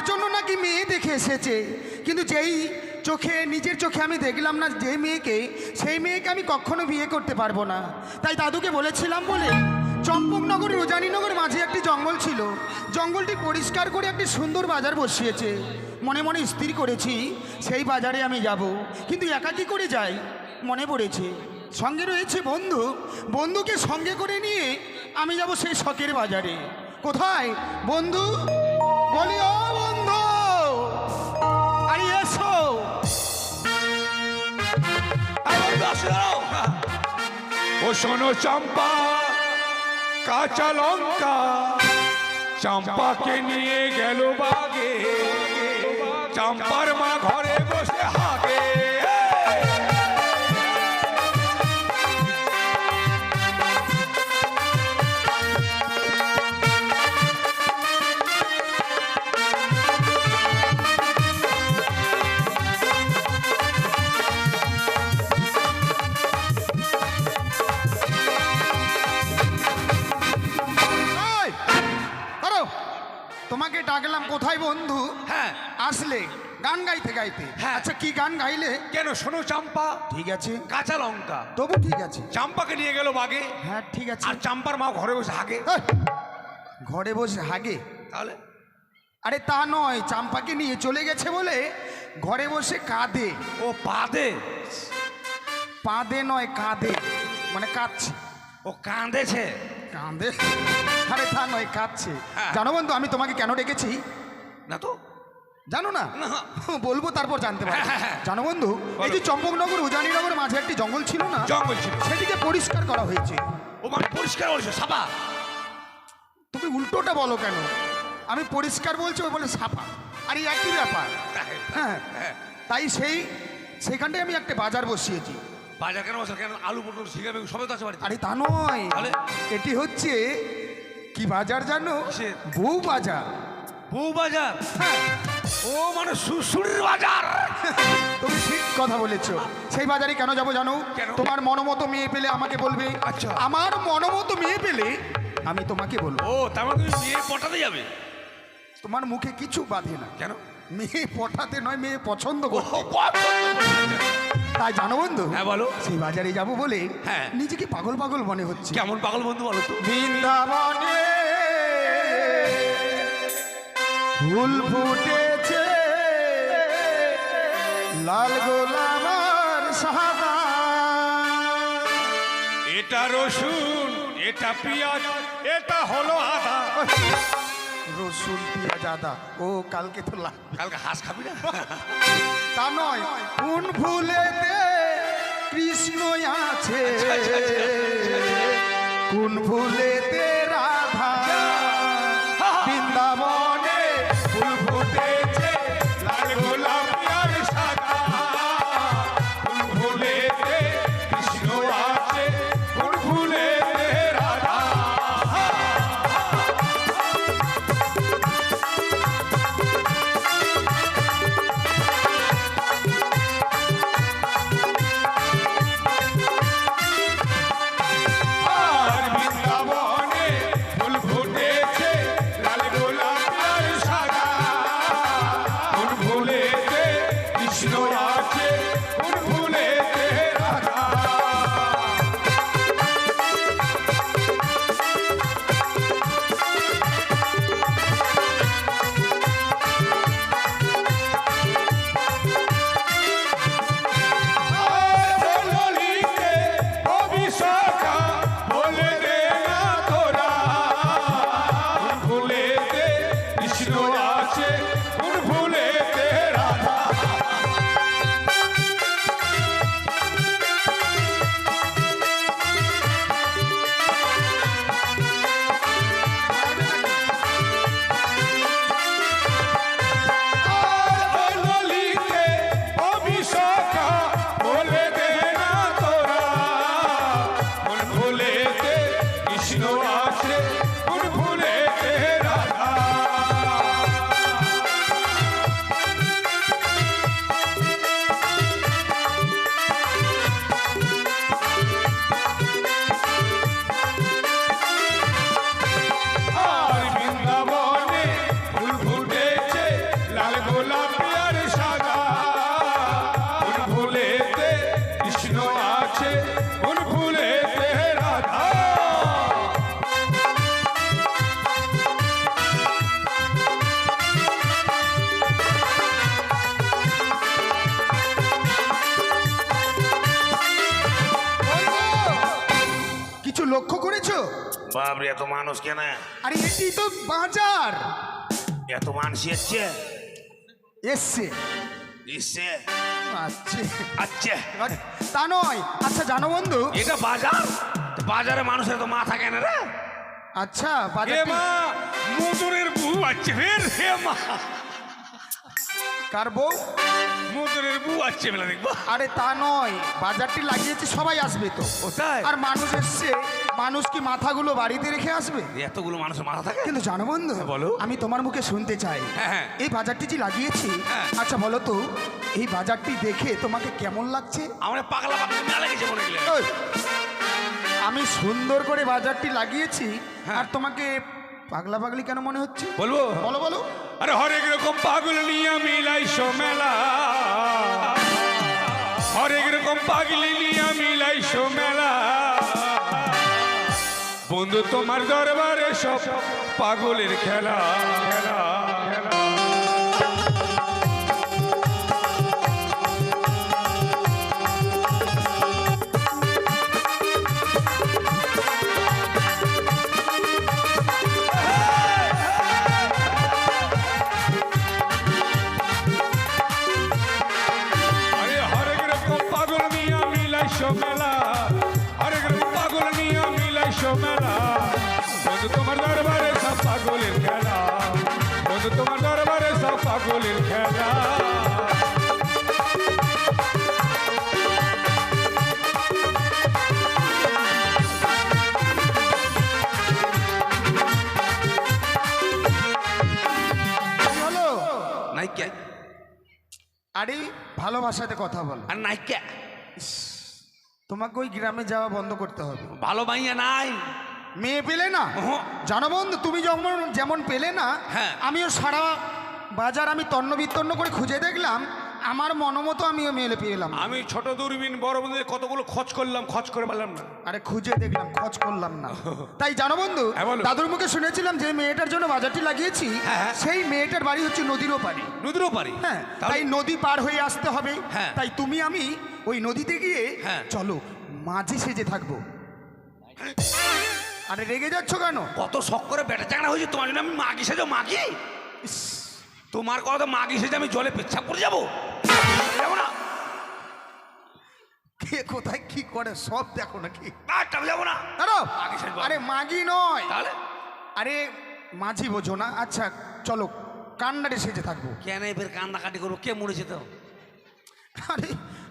জন্য নাকি মেয়ে দেখে এসেছে, কিন্তু যেই চোখে নিজের চোখে আমি দেখলাম না যে মেয়েকে, সেই মেয়েকে আমি কখনো বিয়ে করতে পারবো না। তাই দাদুকে বলেছিলাম বলে চম্পকনগর রোজানীনগর মাঝে একটি জঙ্গল ছিল, জঙ্গলটি পরিষ্কার করে একটি সুন্দর বাজার বসিয়েছে। মনে মনে স্থির করেছি সেই বাজারে আমি যাব, কিন্তু একা কি করে যাই মনে পড়েছে সঙ্গে রয়েছে বন্ধু, বন্ধুকে সঙ্গে করে নিয়ে আমি যাব সেই শখের বাজারে। কোথায় বন্ধু? বলি ও বন্ধু, আরে এসো। ও শোনো চম্পা, কাঁচা লঙ্কা চম্পাকে নিয়ে গেল বাগে, চম্পার মা ঘরে বসে হাগে। তোমাকে ডাকলাম কোথায় বন্ধু? হ্যাঁ আসলে গান গাইতে গাইতে। হ্যাঁ। আচ্ছা কি গান গাইলে? কেন শোনো চম্পা, ঠিক আছে কাঁচা লঙ্কা তবু ঠিক আছে। চম্পাকে নিয়ে গেল বাগে, হ্যাঁ ঠিক আছে। আর চম্পার মা ঘরে বসে হাগে। এই, ঘরে বসে হাগে? তাহলে আরে তা নয়, চাম্পাকে নিয়ে চলে গেছে বলে ঘরে বসে কাঁদে। ও পাদে, পাদে নয় কাঁদে, মানে কাঁদছে। ও কাঁদেছে। কাঁদে? আরে তা নয় কাঁদছে। হ্যাঁ। জানো বন্ধু আমি তোমাকে কেন ডেকেছি? না তো। জানো না? না। বলবো তারপর জানতে পারবে। হ্যাঁ, হ্যাঁ। জানো বন্ধু, এই যে চম্পকনগর উজানিনগর মাঝে একটি জঙ্গল ছিল না, জঙ্গল ছিল, সেটিকে পরিষ্কার করা হয়েছে। ও মানে পরিষ্কার বলছো সাপা? তুমি উল্টোটা বলো কেন? আমি পরিষ্কার বলছি, ও বলে সাফা। আর এই একই ব্যাপার। হ্যাঁ, তাই সেখানটায় আমি একটা বাজার বসিয়েছি। বাজার কেন বসে? কেন আলু পটল শিঙা বেগুন সবই তো আছে বাড়িতে। আরে তা নয়, তাহলে? এটি হচ্ছে কি বাজার জানো? কিসের? বউ বাজার। বউ বাজার? হ্যাঁ, ও মানে শ্বশুরের বাজার। তুমি ঠিক কথা বলেছো। সেই বাজারে কেন যাবো জানো? কেন? তোমার মনোমতো মেয়ে পেলে আমাকে বলবে। আচ্ছা। আমার মনোমতো মেয়ে পেলে আমি তোমাকে বলবো। ও তার মানে তুমি মেয়ে পটাতে যাবে? তোমার মুখে কিছু বাঁধে না। কেন? মেয়ে পটাতে নয়, মেয়ে পছন্দ ও, করো। পছন্দ করছে। তাই জানো বন্ধু, হ্যাঁ বলো। সেই বাজারে যাব বলে হ্যাঁ। নিজেকে পাগল পাগল মনে হচ্ছে। কেমন পাগল বন্ধু বলো তো? বৃন্দাবনে ফুল ফুটেছে, লাল গোলামার সাদা। এটা রসুন, এটা পেঁয়াজ, এটা হলো আদা। রসুন পেঁয়াজ আদা, ও কালকে তো কালকে হাঁস খাবি না? তা নয়, কোন ফুলেতে কৃষ্ণ আছে, কোন ফুলেতে রাধা। বৃন্দাবনে ফুল ফুটেছে, লাল গোলাপি আর সাদা। ফুল ফুলেতে কৃষ্ণ আছে, ফুল ফুলেতে রাধা। আর বৃন্দাবনে বাবরে, এত মানুষ কেন? আরে এটি তো বাজার। এত মানুষ এসছে এসছে এসছে আচ্ছা আচ্ছা, তা নয়। আচ্ছা জানো বন্ধু, এটা বাজার, বাজারে মানুষের তো মাথা কেন রে? আচ্ছা হে বাজার মা, মধুরের বউ আছে ফের। হে মা, কার বউ? মধুরের বউ আছে বেলা দেখবো। আরে তা নয়, বাজারটি লাগিয়েছি সবাই আসবে তো। ও তাই? আর মানুষ এসছে, মানুষ কি মাথাগুলো বাড়িতে রেখে আসবে? এতগুলো মানুষের মাথা থাকে? কিন্তু জানো বন্ধু, বলো। আমি তোমার মুখে শুনতে চাই, হ্যাঁ, হ্যাঁ। এই বাজারটি যে লাগিয়েছি, হ্যাঁ। আচ্ছা বলো তো এই বাজারটি দেখে তোমাকে কেমন লাগছে? আমরা পাগলা পাগলা মেলা লেগেছে মনে গেলে। ওই, আমি সুন্দর করে বাজারটি লাগিয়েছি, হ্যাঁ। আর তোমাকে পাগলা পাগলি কেন মনে হচ্ছে? বলবো? বলো বলো। আরে হরেক রকম পাগল নিয়ে মিলাইছো মেলা, হরেক রকম পাগলি নিয়ে মিলাইছো মেলা। বন্ধু তোমার দরবারে সব পাগলের খেলা খেলা খেলা। আরে হরেক রকম পাগল নিয়ে মিলাইছো মেলা, হরেক রকম পাগল নিয়ে মিলাইছো মেলা। বন্ধু তোমার দরবারে সব পাগলের খেলা, বন্ধু তোমার দরবারে সব পাগলের খেলা। কি হলো? নাইকে আরে ভালোবাসাতে কথা বল। আর নাইকে তোমাকে ওই গ্রামে যাওয়া বন্ধ করতে হবে। ভালো মাইয়া নাই। মেয়ে পেলে না? ওহো। জানো বন্ধু, তুমি যেমন যেমন পেলে না, হ্যাঁ। আমিও সারা বাজার আমি তন্ন বিতন্ন করে খুঁজে দেখলাম, আমার মনোমতো আমিও মেলে পেলাম। আমি ছোট দূরবীন বড় বন্ধু কতগুলো খোঁজ করলাম, খোঁজ করে পারলাম না। আরে খুঁজে দেখলাম, খোঁজ করলাম না। তাই জানো বন্ধু, হ্যাঁ, বলো। দাদুর মুখে শুনেছিলাম যে মেয়েটার জন্য বাজারটি লাগিয়েছি, হ্যাঁ, হ্যাঁ। সেই মেয়েটার বাড়ি হচ্ছে নদীর ওপারে। নদীরও পারি। হ্যাঁ, তাহলে- তাই নদী পার হয়ে আসতে হবে। হ্যাঁ। তাই তুমি আমি ওই নদীতে গিয়ে হ্যাঁ। চলো মাঝি সেজে থাকবো। আরে রেগে যাচ্ছ কেন? কত শখ করে বেটা চাঙড়া হয়েছে তোমার জন্য। আমি মাগি সেজো মাগি, তোমার কথা মাগি সেজে আমি জলে পেচ্ছাপ করে যাবো? যাবো না, কে কোথায় কি করে সব দেখো নাকি? যাবো না। দাঁড়াও। মাগি সেজবো। আরে মাগি নয়, তাহলে আরে মাঝি বোঝো না? আচ্ছা চলো কান্নারে সেজে থাকবো। কেন এবার কান্নাকাটি করবো? কে মরেছে তো? আরে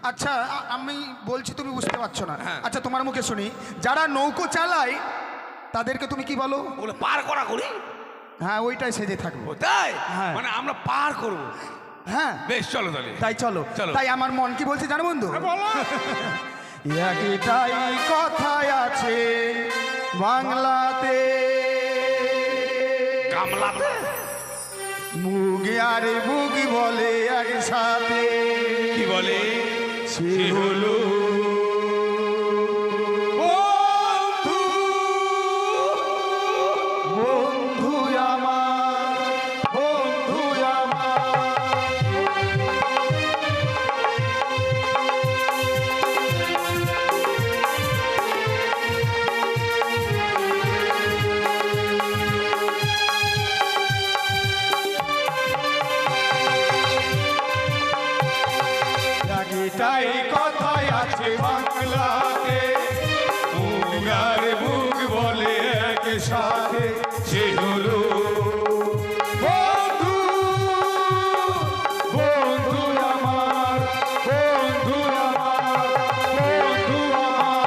আচ্ছা আমি বলছি তুমি বুঝতে পারছো না। হ্যাঁ। আচ্ছা তোমার মুখে শুনি, যারা নৌকো চালায় তাদেরকে তুমি কি বলো? ওগুলো পার করা করি। হ্যাঁ ওইটাই সেজে থাকবো। ও তাই? হ্যাঁ। মানে আমরা পার করবো। হ্যাঁ বেশ, চলো তাহলে। তাই চলো। চলো। তাই আমার মন কি বলছে জানো বন্ধু? বলো। একটাই কথাই আছে বাংলাতে, গামলাতে মুগি আরে মুগি বলে একসাথে, কি বলে? সে হলো বন্ধু, বন্ধু আমার, বন্ধু আমার। একটাই কথাই আছে বাংলাতে, মুগার বুক বলে এক সাথে, সে হলো বন্ধু, বন্ধু আমার, বন্ধু আমার, বন্ধু আমার।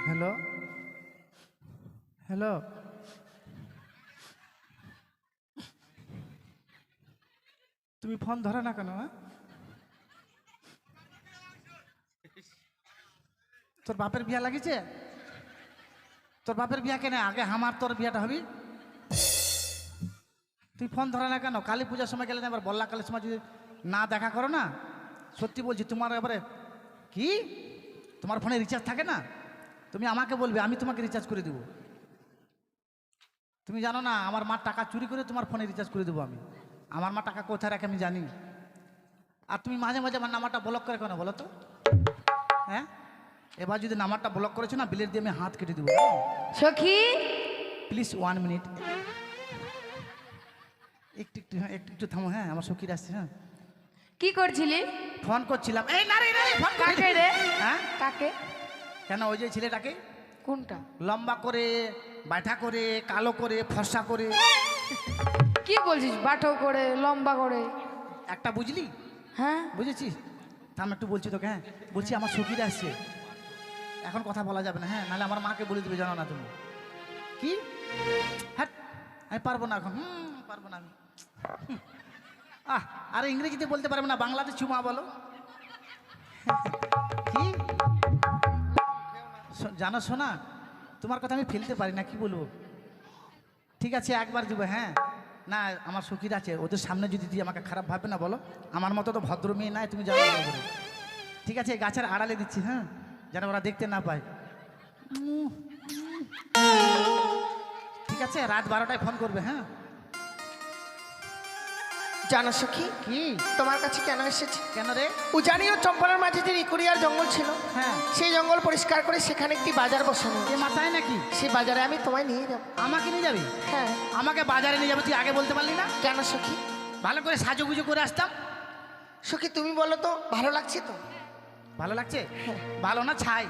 হ্যালো হ্যালো, তুমি ফোন ধরে না কেন? তোর বাপের বিয়া লাগিছে? তোর বাপের বিয়া কেন? আগে আমার তোর বিয়াটা হবি। তুই ফোন ধরে না কেন? কালী পূজার সময় গেলে না, এবার বল্লা কালীর সময় যদি না দেখা করো না, সত্যি বলছি তোমার এবারে কি তোমার ফোনে রিচার্জ থাকে না, তুমি আমাকে বলবে, আমি তোমাকে রিচার্জ করে দেবো। তুমি জানো না আমার মা টাকা চুরি করে তোমার ফোনে রিচার্জ করে দেবো আমি। আমার মা টাকা কোথায় রাখে আমি জানি। আর তুমি মাঝে মাঝে আমার নাম্বারটা ব্লক করে কেন বলো তো? হ্যাঁ, এবার যদি নাম্বারটা ব্লক করেছো না, বিলের দিয়ে আমি হাত কেটে দেবো। সখী প্লিজ 1 মিনিট, একটু একটু, হ্যাঁ একটু একটু থামো। হ্যাঁ, আমার সখীর আসছে। হ্যাঁ, কি করছিলি? ফোন করছিলাম। এই না রে, ফোন কাকে রে? হ্যাঁ, কাকে? কেন ওই যে ছেলেটাকে কোনটা? লম্বা করে, বাঁঠা করে, কালো করে, ফর্সা করে। কি বলছিস? বাটো করে, লম্বা করে? একটা বুঝলি? হ্যাঁ বুঝেছিস? থাম একটু বলছি তোকে। হ্যাঁ বলছি, আমার সখীরা আসছে, এখন কথা বলা যাবে না। হ্যাঁ, নাহলে আমার মাকে বলে দেবে, জানো না তুমি? কি? হ্যাঁ, আমি পারবো না এখন। পারবো না আমি। আরে ইংরেজিতে বলতে পারবে না, বাংলাতে চুমা বলো। কি জানো শোনা, তোমার কথা আমি ফেলতে পারি না, কি বলবো? ঠিক আছে, একবার দিব। হ্যাঁ, না আমার সখীর আছে, ওদের সামনে যদি তুই আমাকে খারাপ ভাববে না বলো। আমার মতো তো ভদ্র মেয়ে নাই, তুমি জানো না বলো। ঠিক আছে, গাছের আড়ালে দিচ্ছি। হ্যাঁ, যেন ওরা দেখতে না পায়। ঠিক আছে, রাত 12টায় ফোন করবে। হ্যাঁ, জানো সখী, কি তোমার কাছে কেন এসেছি? কেন রে? উজানি ও চম্পলার মাঝে যে ইকুরিয়ার জঙ্গল ছিল, হ্যাঁ, সেই জঙ্গল পরিষ্কার করে সেখানে একটি বাজার বসানো। এ মাথায় নাকি? সেই বাজারে আমি তোমায় নিয়ে যাব। আমাকে নিয়ে যাবি? হ্যাঁ। আমাকে বাজারে নিয়ে যাবে, তুই আগে বলতে পারলি না? কেন সখী? ভালো করে সাজুগুজু করে আসতাম। সখী তুমি বলো তো, ভালো লাগছে তো? ভালো লাগছে? ভালো না ছাই?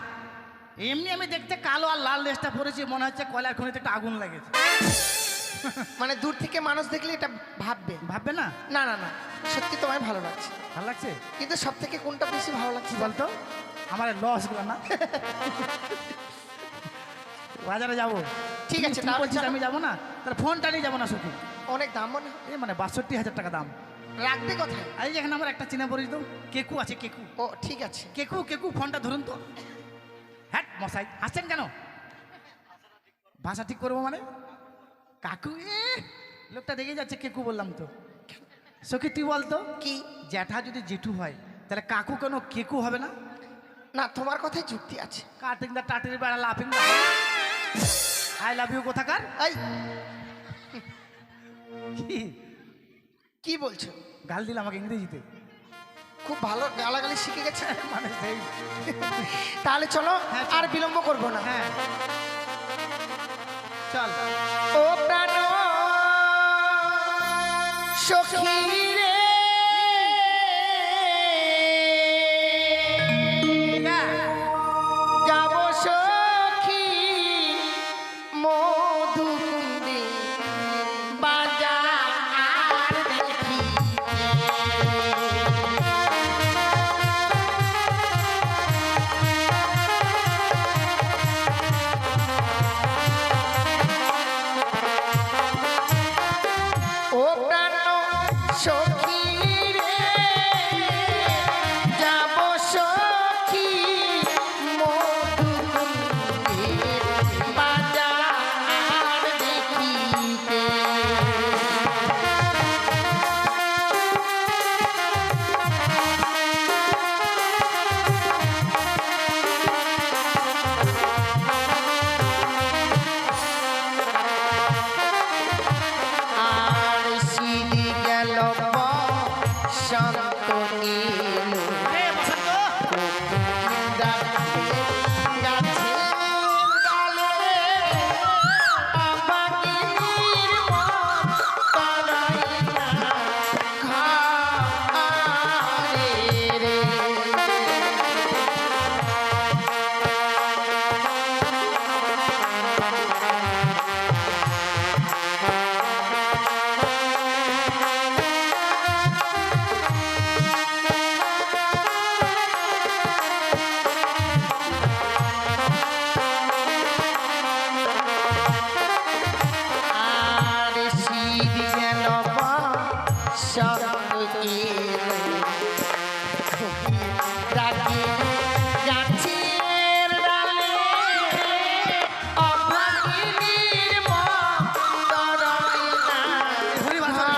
এমনি আমি দেখতে কালো আর লাল ড্রেসটা পরেছি, মনে হচ্ছে কয়লার খনিতে একটা আগুন লেগেছে। মানে দূর থেকে মানুষ দেখলে এটা ভাববে। ভাববে না? না না না, সত্যি তোমায় ভালো লাগছে। ভালো লাগছে? কিন্তু সব থেকে কোনটা বেশি ভালো লাগছে কি বলতো? আমার লসগুলো না। বাজারে যাবো। ঠিক আছে, তুই তাহলে বলছিস চলো। আমি যাবো না, তাহলে ফোনটা নিয়ে যাবো না সত্যি? অনেক দাম মনে হয়। মানে 62,000 টাকা দাম। রাখবে কোথায়? এই যেখানে আমার একটা চিনা পরিচিত কেকু আছে, কেকু। ও ঠিক আছে। কেকু ফোনটা ধরুন তো। হ্যাঁ মশাই, হাসছেন কেন? ভাষা ঠিক করবো মানে? কাকু, লোকটা দেখে যাচ্ছে, কেকু বললাম তো। সখী তুই বলতো, কি? জ্যাঠা যদি জেঠু হয়, তাহলে কাকু কেন কেকু হবে না? না, তোমার কথায় যুক্তি আছে। কাটিং দা টাটির বেড়া লাফিং দা। আই লাভ ইউ কোথাকার? এই কি কি বলছো? গাল দিল আমাকে ইংরেজিতে। খুব ভালো গালাগালি শিখে গেছে। মানে সেই। তাহলে চলো, হ্যাঁ, চল। আর বিলম্ব করবো না। হ্যাঁ চল। ও প্রাণ সখী রে, যাব সখী মধুকুন্দে বাজার দেখি। ও প্রাণ সখী রে, যাব সখী মধুকুন্দে বাজার দেখিতে। আর সিঁড়ি গেল বসন্ত এলো, এ বসন্ত, গাছের ডালে আবাগিনীর মন তারাই না ঘাড়ে রে। আর সিঁড়ি গেল বসন্ত এলো, ডাকে গাছের ডালে অভাগিনীর মন তারাই না হরি ভাষা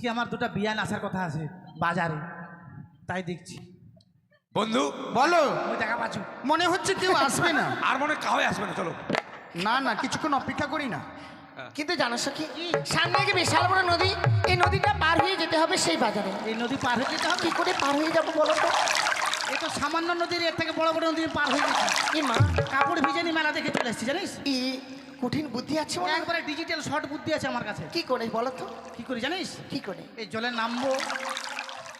আজকে আমার দুটো বিয়ান আসার কথা আছে বাজারে, তাই দেখছি। বন্ধু বলো। ওই দেখা পাচ্ছ মনে হচ্ছে কেউ আসবে না। আর মনে হয় কাউই আসবে না, চলো। না না, কিছুক্ষণ অপেক্ষা করি না। কিন্তু জানো সখী, সামনে যে বিশাল বড় নদী, এই নদীটা পার হয়ে যেতে হবে সেই বাজারে। এই নদী পার হয়ে যেতে হবে। কি করে পার হয়ে যাবো বলো তো? এই তো সামান্য নদীর এর থেকে বড় বড় নদী পার হয়ে গেছে। এই মা, কাপড় ভিজেনি মেলা দেখে চলে এসেছি জানিস। এই কঠিন বুদ্ধি আছে মনে হয়। একবারে ডিজিটাল শর্ট বুদ্ধি আছে আমার কাছে। কি করে বলো তো? কি করি জানিস? কি করে? এই জলে নামবো,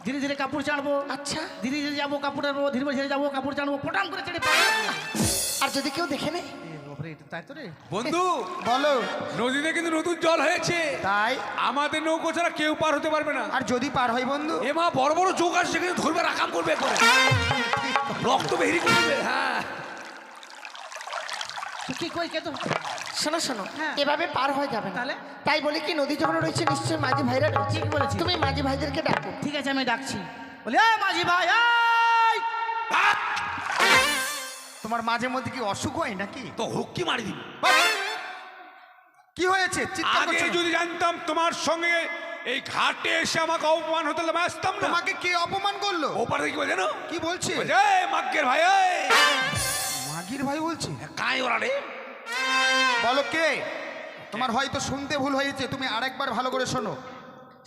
ধীরে ধীরে কাপড় চাড়বো, আচ্ছা, ধীরে ধীরে যাবো কাপড় আনবো, ধীরে ধীরে যাবো কাপড় চাড়বো, পটাম করে চেড়ে পাবো। আর যদি কেউ দেখে নেয়? তাই তো রে। বন্ধু বলো। নদীতে কিন্তু নতুন জল হয়েছে, তাই? আমাদের নৌকো ছাড়া কেউ পার হতে পারবে না। আর যদি পার হয় বন্ধু? এ মা, বড় বড় চোখ আসছে, কিন্তু ধরবে রাখাম করবে করে, রক্ত বেরিয়ে করবে। হ্যাঁ, তো কি কই কে তো শোনো শোনো, হ্যাঁ। এভাবে পার হয়ে যাবে না। তাহলে? তাই বলি কি, নদী যখন রয়েছে নিশ্চয়ই মাঝি ভাইরা রয়েছে। ঠিক বলেছি। তুমি মাঝি ভাইদেরকে ডাকো। ঠিক আছে আমি ডাকছি, বলি এ মাঝি ভাই এই! তোমার মাঝে মধ্যে কি অসুখ হয় নাকি? তো হুক্কি মারি দিবি। কি হয়েছে? চিৎকার আগে করছো কেন? যদি জানতাম তোমার সঙ্গে এই ঘাটে এসে আমাকে অপমান হতে হলে আসতাম না। তোমাকে কে অপমান করলো? ওপারে কি বলে জানো? কি বলছে? বলছে, "এই মাগ্গের ভাই, এই মাগির ভাই বলছে? কাই ওরা রে?" বলো কে? তোমার হয়তো শুনতে ভুল হয়েছে, তুমি আরেকবার ভালো করে শোনো।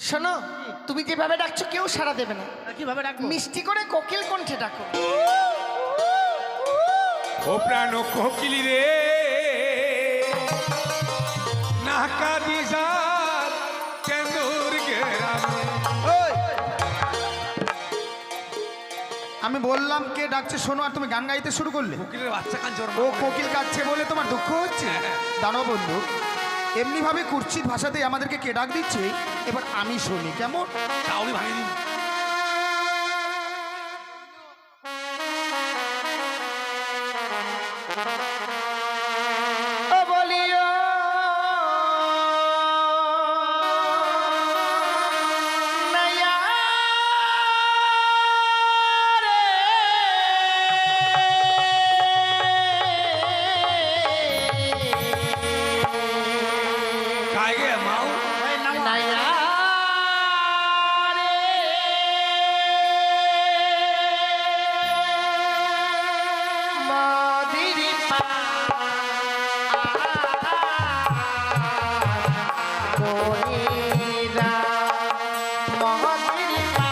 শোনো, তুমি যেভাবে ডাকছো কেউ সাড়া দেবে না। কিভাবে ডাকবো? মিষ্টি করে কোকিল কণ্ঠে ডাকো। ও প্রাণ কোকিলি রে, নাকা দিশার কেন্দুর গ্রামে। ওই! আমি বললাম কে ডাকছে শোনো, আর তুমি গান গাইতে শুরু করলে। কোকিলের বাচ্চা কাঁদছে ওর ও মা। কোকিল কাটছে বলে তোমার দুঃখ হচ্ছে? দাঁড়াও বন্ধু, এমনি ভাবে কুৎসিত ভাষাতে আমাদেরকে কে ডাক দিচ্ছে, এবার আমি শুনি কেমন। চাউনি ভাঙিয়ে দিবি। ও বলিও নয়া রে, কাই গে মাও? নয়া রে, মদিরি পা করিরা, মদিরি পা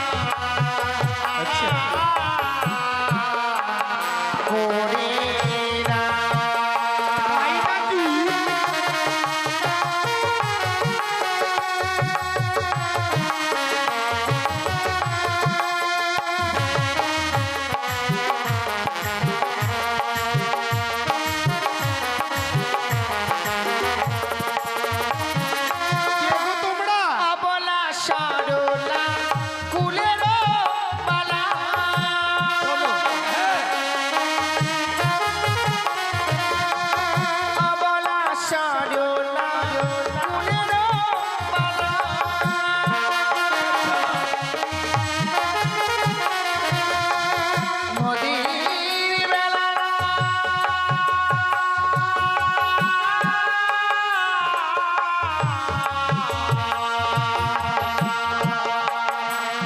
করিরা। কে গো তোমরা? অবলা সরলা কুলের বালা, অবলা সরলা কুলের বালা, মোদির বেলা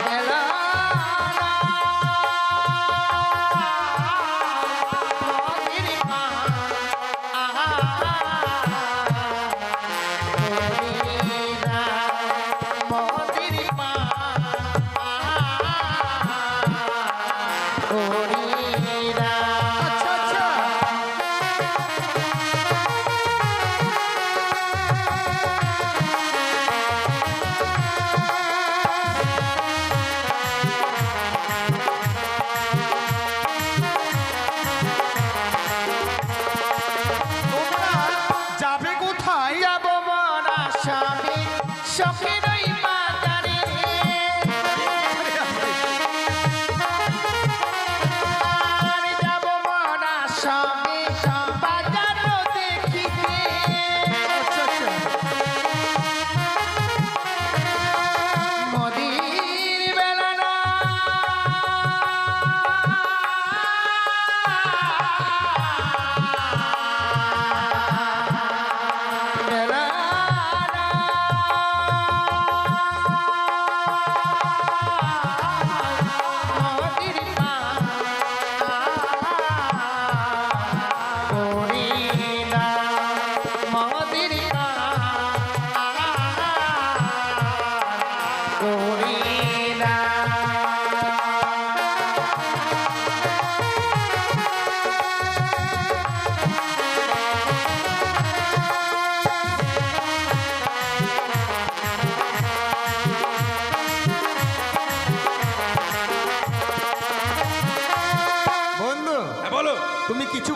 বেলা মোদির মা মোদির মা আচ্ছা আচ্ছা, তোমরা যাবে কোথায়? যাব মরা স্বামী সখীর ওই বাজারে,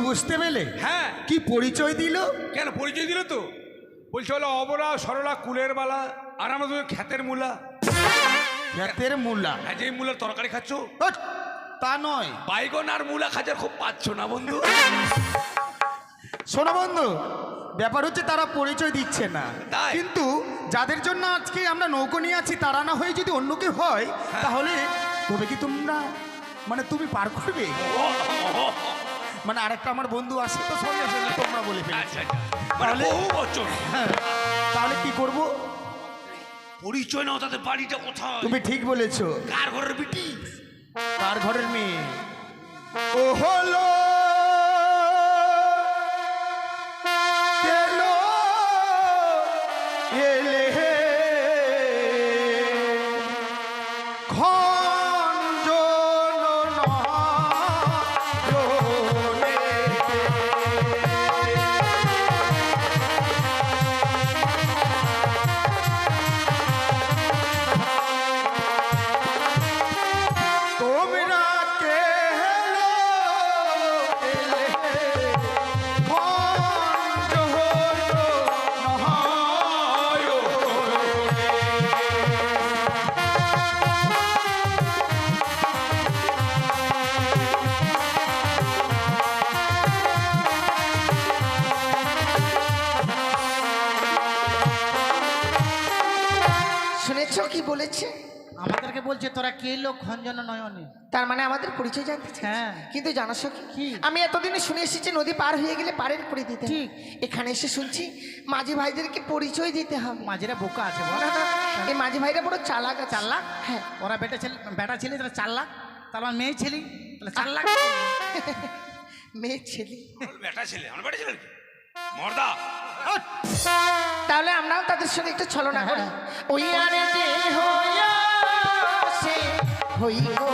বুঝতে পেলে? হ্যাঁ। কি পরিচয় দিল? কেন পরিচয় দিল তো? বলছে হলো অবলা সরলা কুলের বালা আর আমরা তো ক্ষেতের মূলা। ক্ষেতের মূলা? হ্যাঁ, যে মূলার তরকারি খাচ্ছ হট, তা নয়। বাইগন আর মূলা খাজার খুব পাচ্ছ না বন্ধু। শোনো বন্ধু, ব্যাপার হচ্ছে তারা পরিচয় দিচ্ছে না, তাই? কিন্তু যাদের জন্য আজকে আমরা নৌকো নিয়ে আছি তারা না হয়ে যদি অন্য কেউ হয় তাহলে তবে কি তোমরা মানে তুমি পার করবে? মানে আরেকটা আমার বন্ধু আছে তো সঙ্গে সঙ্গে তোমরা বলে ফেলে। আচ্ছা আচ্ছা, মানে তাহলে- বহু বছর হ্যাঁ, তাহলে কি করব? পরিচয় নাও, তাদের বাড়িটা কোথায়? তুমি ঠিক বলেছো। কার ঘরের বিটি? কার ঘরের মেয়ে? ও হলো এলো, এলে খঞ্জন নয়নে। তোমরা কে হেলো, এলে খঞ্জন শুনেছো কি বলেছে? আমাদেরকে বলছে তোরা কে লোক খঞ্জন নয়নে। তার মানে আমাদের পরিচয় জানতে চাই। হ্যাঁ। কিন্তু জানো সখী, কি? আমি এতদিনে শুনে এসেছি নদী পার হয়ে গেলে পারের করে দিতে হয়। ঠিক। এখানে এসে শুনছি মাঝি ভাইদেরকে পরিচয় দিতে হবে। মাঝিরা বোকা আছে বল। না, না, এই মাঝি ভাইরা বড় চালাক আছে। 4 লাখ? হ্যাঁ। ওরা বেটা ছেলে তাহলে 4 লাখ, তার মানে মেয়ে ছেলে তাহলে 4 লাখ। মেয়ে ছেলে। বেটা ছেলে, আমার বেটা ছেলে মর্দা। তাহলে আমরাও তাদের সঙ্গে একটু ছলনা করি। ওই আরে যে হইয়া সে হই গো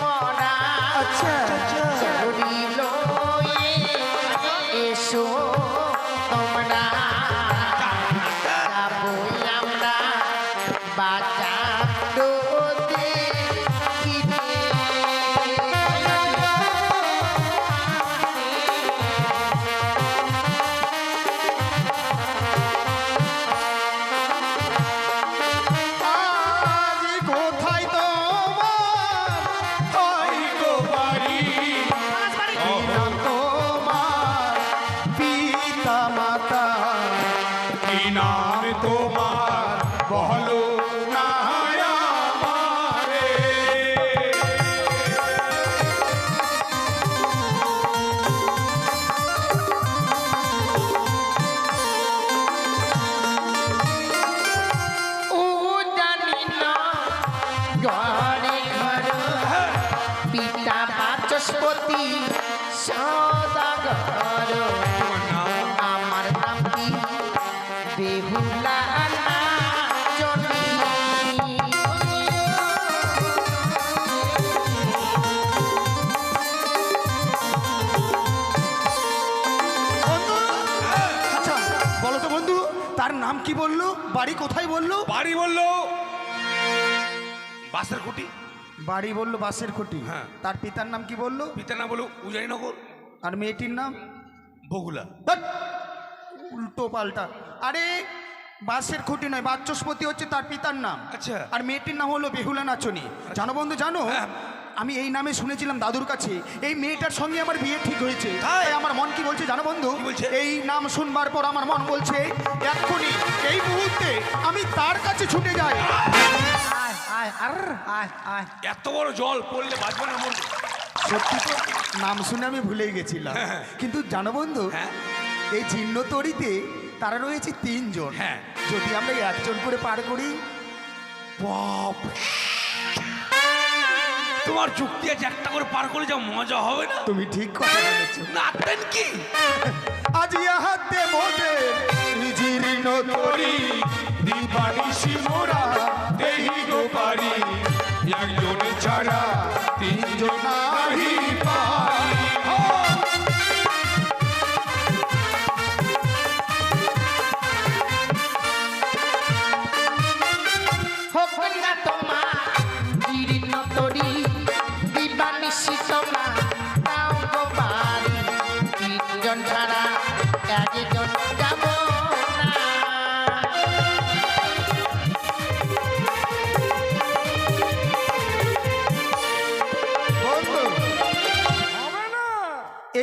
মরা। আচ্ছা। চুরি লয়ে এসো তোমরা, যাবই আমরা বাঁচা ডোতে ফিরে। আজ কোথায় তোমার হয় গো বাড়ি? কি নাম তোমার পিতা মাতা? কি নাম তোমার বলো না আমারে। ও জানি না ঘরে ঘর পিতা বাচস্পতি সদাগর। আমার নাম কি বেহুলা নাচনী। বন্ধু, আচ্ছা বলো তো বন্ধু, তার নাম কি বললো, বাড়ি কোথায় বললো? বাড়ি বললো বাসের কুটি। বাড়ি বললো বাসের খুঁটি। হ্যাঁ। তার পিতার নাম কি বললো? পিতা না বলো উজানিনগর, আর মেয়েটির নাম? বগুলা। ধ্যাৎ, উল্টো পাল্টা। আরে বাসের খুঁটি নয়, বাচস্পতি হচ্ছে তার পিতার নাম। আচ্ছা। আর মেয়েটির নাম হলো বেহুলা নাচনী। জানো বন্ধু, জানো হ্যাঁ। আমি এই নামে শুনেছিলাম দাদুর কাছে, এই মেয়েটার সঙ্গে আমার বিয়ে ঠিক হয়েছে। তাই? তাই আমার মন কি বলছে জানো বন্ধু? কি বলছে? এই নাম শুনবার পর আমার মন বলছে এক্ষুনি এই মুহূর্তে আমি তার কাছে ছুটে যাই। আয় আয় আর আয় আয়। এত বড় জল পড়লে বাঁচবো না মন। সত্যি তো নাম শুনে আমি ভুলেই গেছিলাম। কিন্তু জানো বন্ধু, হ্যাঁ। এই চিহ্ন তরিতে তারা রয়েছে 3 জন। হ্যাঁ। যদি আমরা 1 জন করে পার করি, বাপ, তোমার যুক্তি আছে, একটা করে পার করে যা মজা হবে না। তুমি ঠিক কথা বলেছো। নাচতেন কি? আজ ইহাতে মোদের জীর্ণ তরি দিবানিশি মোরা দেহি গো পারি, একজন ছাড়া তিনজন নাহি পারি। হোক না তোমার জীর্ণ তরি, দিবানিশি তোমার তাও গো বাড়ি।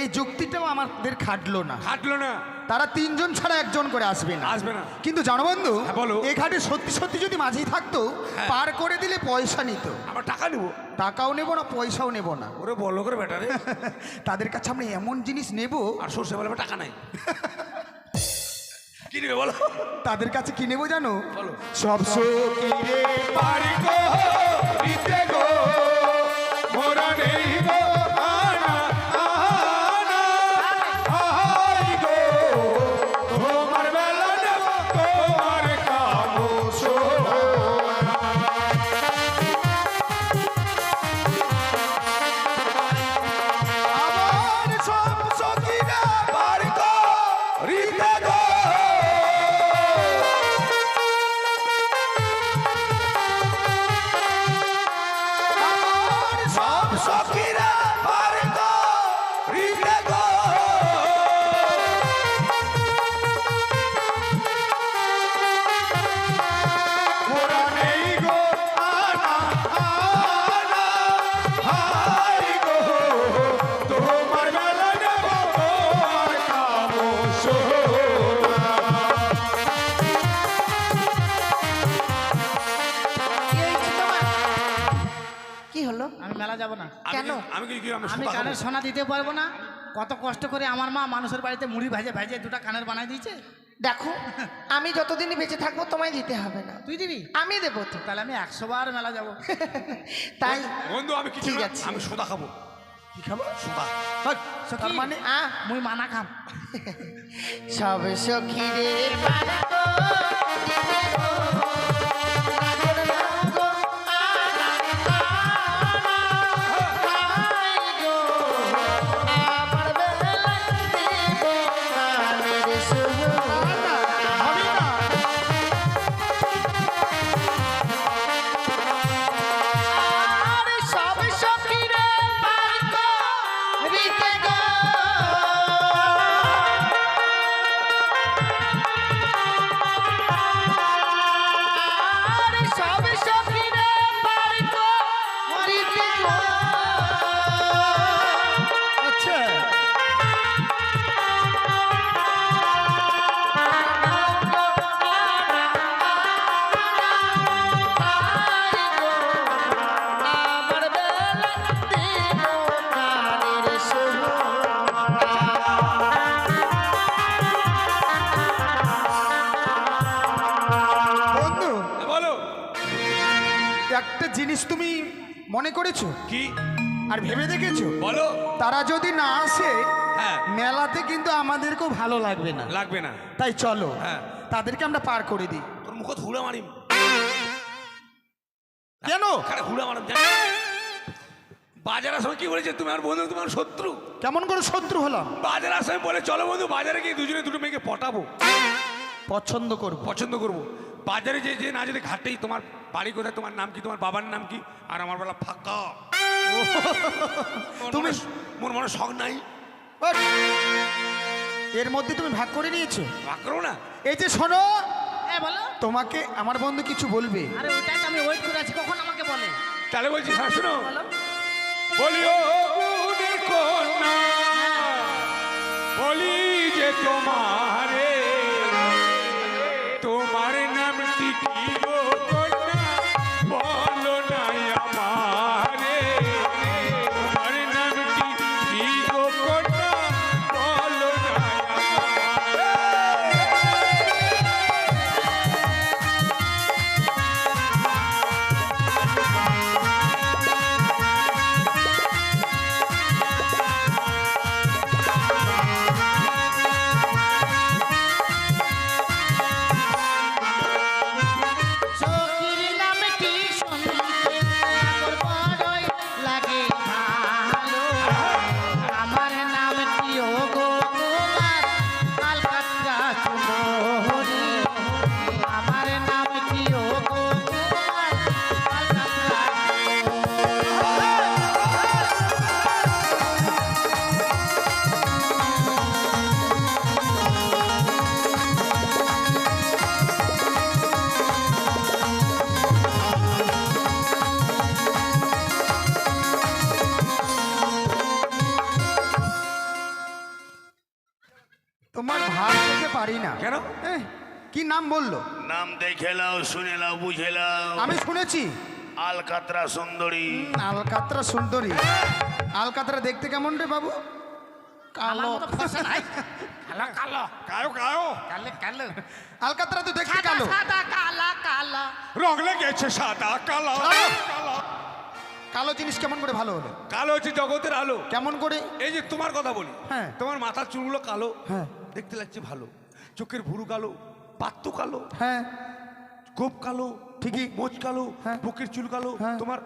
এই যুক্তিটাও আমাদের খাটলো না। খাটলো না। তারা 3 জন ছাড়া 1 জন করে আসবে না। আসবে না। কিন্তু জানো বন্ধু, হ্যাঁ, বলো। এই ঘাটে সত্যি সত্যি যদি মাঝি থাকতো, হ্যাঁ। পার করে দিলে পয়সা নিত। আমরা টাকা নেবো। টাকাও নেব না, পয়সাও নেব না। ওরে বলো করে বেটা রে। তাদের কাছে আমরা এমন জিনিস নেব, আর সর্ষে বেলা টাকা নাই। কি নেবে বলো? তাদের কাছে কি নেব জানো? বলো। সব সকিরে বাড়ি গো দিতে গো মোরা নেই গো আনা আনা আহাই গো তোমার বেলা নেব তোমার কামো সোনা। আমার সব সকিরা বাড়ি গো দিতে গো আমার সব সখীরা বাড়ি গো দিতে গো মোরা নেই গো আনা আনা হাই গো তোমার বেলা নেব তোমার কামো সোনা। কি হয়েছে তোমার? কি হলো? আমি মেলা যাব না। কেন? আমি কি আমি আমি সোনা খাবো? কানের সোনা দিতে পারবো না। কত কষ্ট করে আমার মা মানুষের বাড়িতে মুড়ি ভেজে ভেজে 2টা কানের বানাই দিয়েছে। দেখো, আমি যতদিন বেঁচে থাকবো তোমায় দিতে হবে না, তুই দিবি? আমি দেবো তো। তাহলে আমি 100 বার মেলা যাব। তাই বন্ধু আমি কিছু ঠিক না, আছে। আমি সোদা খাবো। কি খাবো? সোদা। তার মানে মুই মানা খাম। সব সখীরে পারতো দিতে গো, নাগর নাগো, আনা, আনা, হাই গো, আমার বেলায় দেব কানের সোনা। হবে না। আর সব সখীরে পারতো দিতে গো, আর সব সখীরে পারতো দিতে গো। আচ্ছা, আমার বেলায় দেব কানের সোনা। বন্ধু বলো একটা জিনিস তুমি মনে করেছো কি? আর ভেবে দেখেছো? বলো। তারা যদি না আসে, হ্যাঁ। মেলাতে কিন্তু আমাদেরকেও ভালো লাগবে না। লাগবে না। তাই চলো, হ্যাঁ। তাদেরকে আমরা পার করে দিই। তোর মুখ হুড়া মারিম। কেন? খারে হুড়া মারিম জানি। বাজারের সময় কি বলেছে তুমি আমার বন্ধু তোমার শত্রু? কেমন করে শত্রু হলাম? বাজারের সময় বলে চলো বন্ধু বাজারে গিয়ে দুজনে দুটো মেয়েকে পটাবো, পছন্দ করব। পছন্দ করবো। বাজারে যে যে না যদি ঘাটেই তোমার বাড়ি কোথায়, তোমার নাম কি, তোমার বাবার নাম কি, আর আমার বেলা ফাঁকা। তুমি মোর মনে শখ নাই? বাট, এর মধ্যে তুমি ভাগ করে নিয়েছো। ভাগ করো না। এই যে শোনো, হ্যাঁ বলো। তোমাকে আমার বন্ধু কিছু বলবে। আরে ওইটাই তো আমি ওয়েট করে আছি, কখন আমাকে বলে। তাহলে বলছি হ্যাঁ শোনো, বলো। বলিও গুণের কন্যা, বলি যে তোমারে, তোমার নামটি কি গো কন্যা, বলো নাই আমারে, তোমার নামটি কি গো কন্যা, বলো নাই আমারে। পারি না। কেন? এহ, কি নাম বললো? নাম দেখে লাও, শুনে লাও, বুঝে লাও। আমি শুনেছি আলকাতরা সুন্দরী। আলকাতরা সুন্দরী। আলকাতরা দেখতে কেমন রে বাবু? আমার মতো ফর্সা নাই। কালো কালো কালো কালো কালো কালো আলকাতরা তো দেখতে কালো। সাদা কালা কালা। রং লেগেছে সাদা কালো কালো। কালো জিনিস কেমন করে ভালো হলো? কালো হচ্ছে জগতের আলো। কেমন করে? এই যে তোমার কথা বলি, হ্যাঁ। তোমার মাথার চুলগুলো কালো, হ্যাঁ। দেখতে লাগছে ভালো। চোখের ভুরু কালো, পাত্তু কালো, হ্যাঁ গোপ কালো, ঠিকই। মোচ কালো, হ্যাঁ। বুকের চুল কালো, হ্যাঁ। তোমার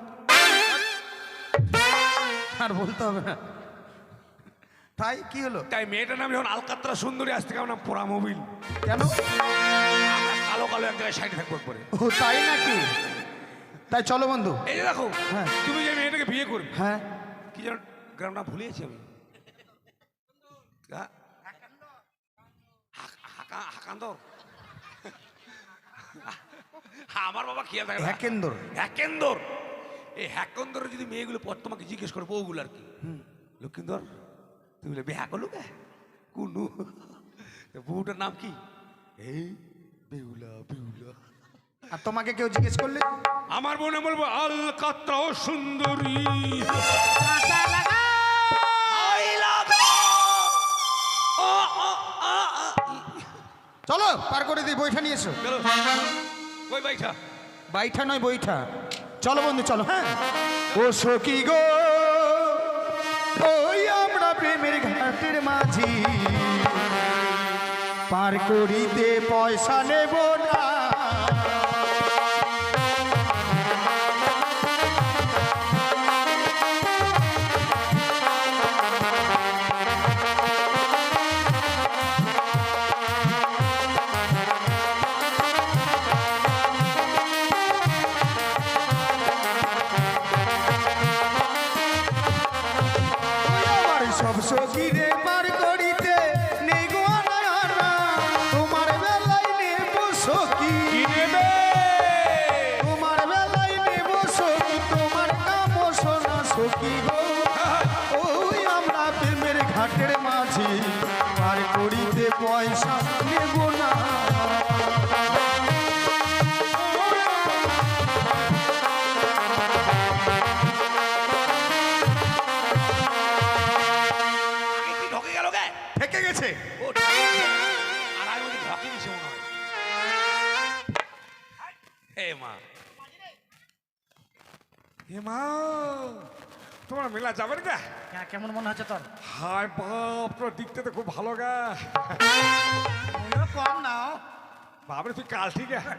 আর বলতে হবে না। তাই কি হলো? তাই মেয়েটার নাম যখন আলকাতরা সুন্দরী, আজ থেকে আমার নাম পোড়া মোবিল। কেন? আমরা কালো কালো এক জায়গায় সাইডে থাকবো একবারে। ও তাই নাকি? তাই চলো বন্ধু। এই যে দেখো, হ্যাঁ। তুমি যে মেয়েটাকে বিয়ে করবে, হ্যাঁ কি যেন গ্রাম নাম ভুলিয়েছি আমি। হ্যাঁ? হাকান্দর। আমার বাবা খেয়াল থাকে না। হ্যাকেন্দর। হ্যাকেন্দর। এই হ্যাকেন্দর যদি মেয়েগুলো পর তোমাকে জিজ্ঞেস করে বউগুলো আর কি, লক্ষিন্দর তুমি বলে বিহা করলো কে কুনু, বউটার নাম কি? এই বেহুলা বেহুলা। আর তোমাকে কেউ জিজ্ঞেস করলে? আমার বোনে বলবো আলকাতরা সুন্দরী। চলো পার করে দিই, বইটা নিয়ে এসো। চলো ওই বাইটা। বাইঠা নয় বইটা। চলো বন্ধু চলো। হ্যাঁ ও সখী গো, ওই আমরা প্রেমের ঘাটের মাঝি, পার করিতে পয়সা নেব না। সব সখীরে পার করিতে নেই গো আনা, তোমার বেলায় নেব সখী, তোমার বেলায় নেব সখী, তোমার কাম শোনা সখী গো, ওই আমরা প্রেমের ঘাটের মাঝি, পার করিতে পয়সা নেব না। আগে কি ঢকে গেল গে? থেকে গেছে। ও ঢকে গেছে। আর আমি বলি ঢকে দিছে মনে হয়। হে মা, হে মা, তোমার মেলা যাবে না? হ্যাঁ, কেমন মনে হচ্ছে তোর? হায় বাপ, তোর দিকতে তো খুব ভালো গা। মনেও কম নাও। বাপরে তুই কাল ঠিক আছে।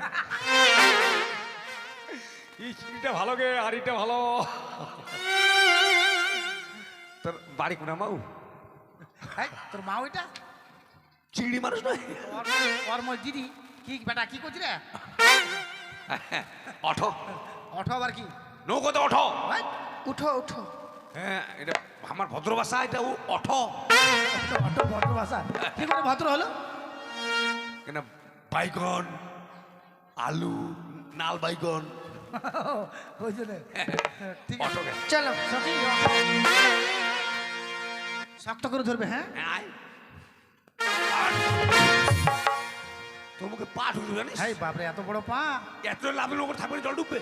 এই চিংড়িটা ভালো গে, আর এটা ভালো। তোর বাড়ি কোনা মাউ? এই, তোর মা ওইটা? চিংড়ি মানুষ নয়। ওর মসজিদি কি বেটা কি করছি রে? অঠো অটো আবার কি? নৌকোতে অঠো। ভাই, উঠো উঠো। হ্যাঁ, এটা আমার ভদ্র ভাষা, এটা অঠো। অটো ভদ্র ভাষা কি করে ভদ্র হলো? কেন বাইগন, আলু, নাল বাইগন। ওই জন্য ঠিক আছে। অটোকে চলো সখী, শক্ত করে ধরবে। হ্যাঁ, আয়। তোর মুখে পা ঢুকলো জানিস? এই বাপরে, এত বড় পা! এত লাভের নৌকো থাকবে না, জল ডুববে।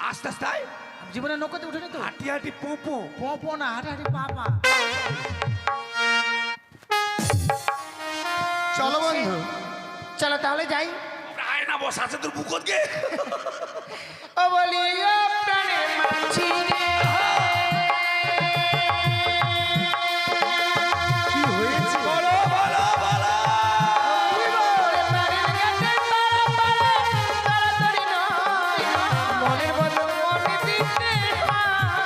আস্তে আস্তে আয়। আমি জীবনে নৌকাতে উঠেনি তো। হাঁটি হাঁটি পোপো। পো না, হাঁটা হাঁটি পা পা। চলো বন্ধু। চলো তাহলে যাই। আয় না বস, আছে তোর বুকত গে। ও বলি ও প্রাণের মাঝি রে, কি হয়েছে? বলো বলো বলো। ওরে বাড়ির গেটে তাড়াতাড়ি নয়, মনের মতো মনে দিতে হয়।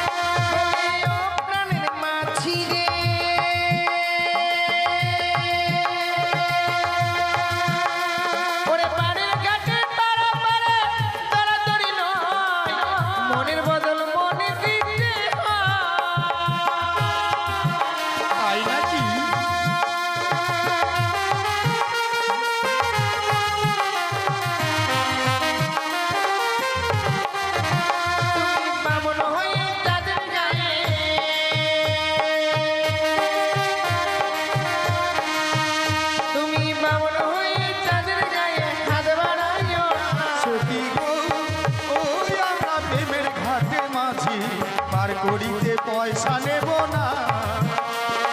বলি ও প্রাণের মাঝি রে,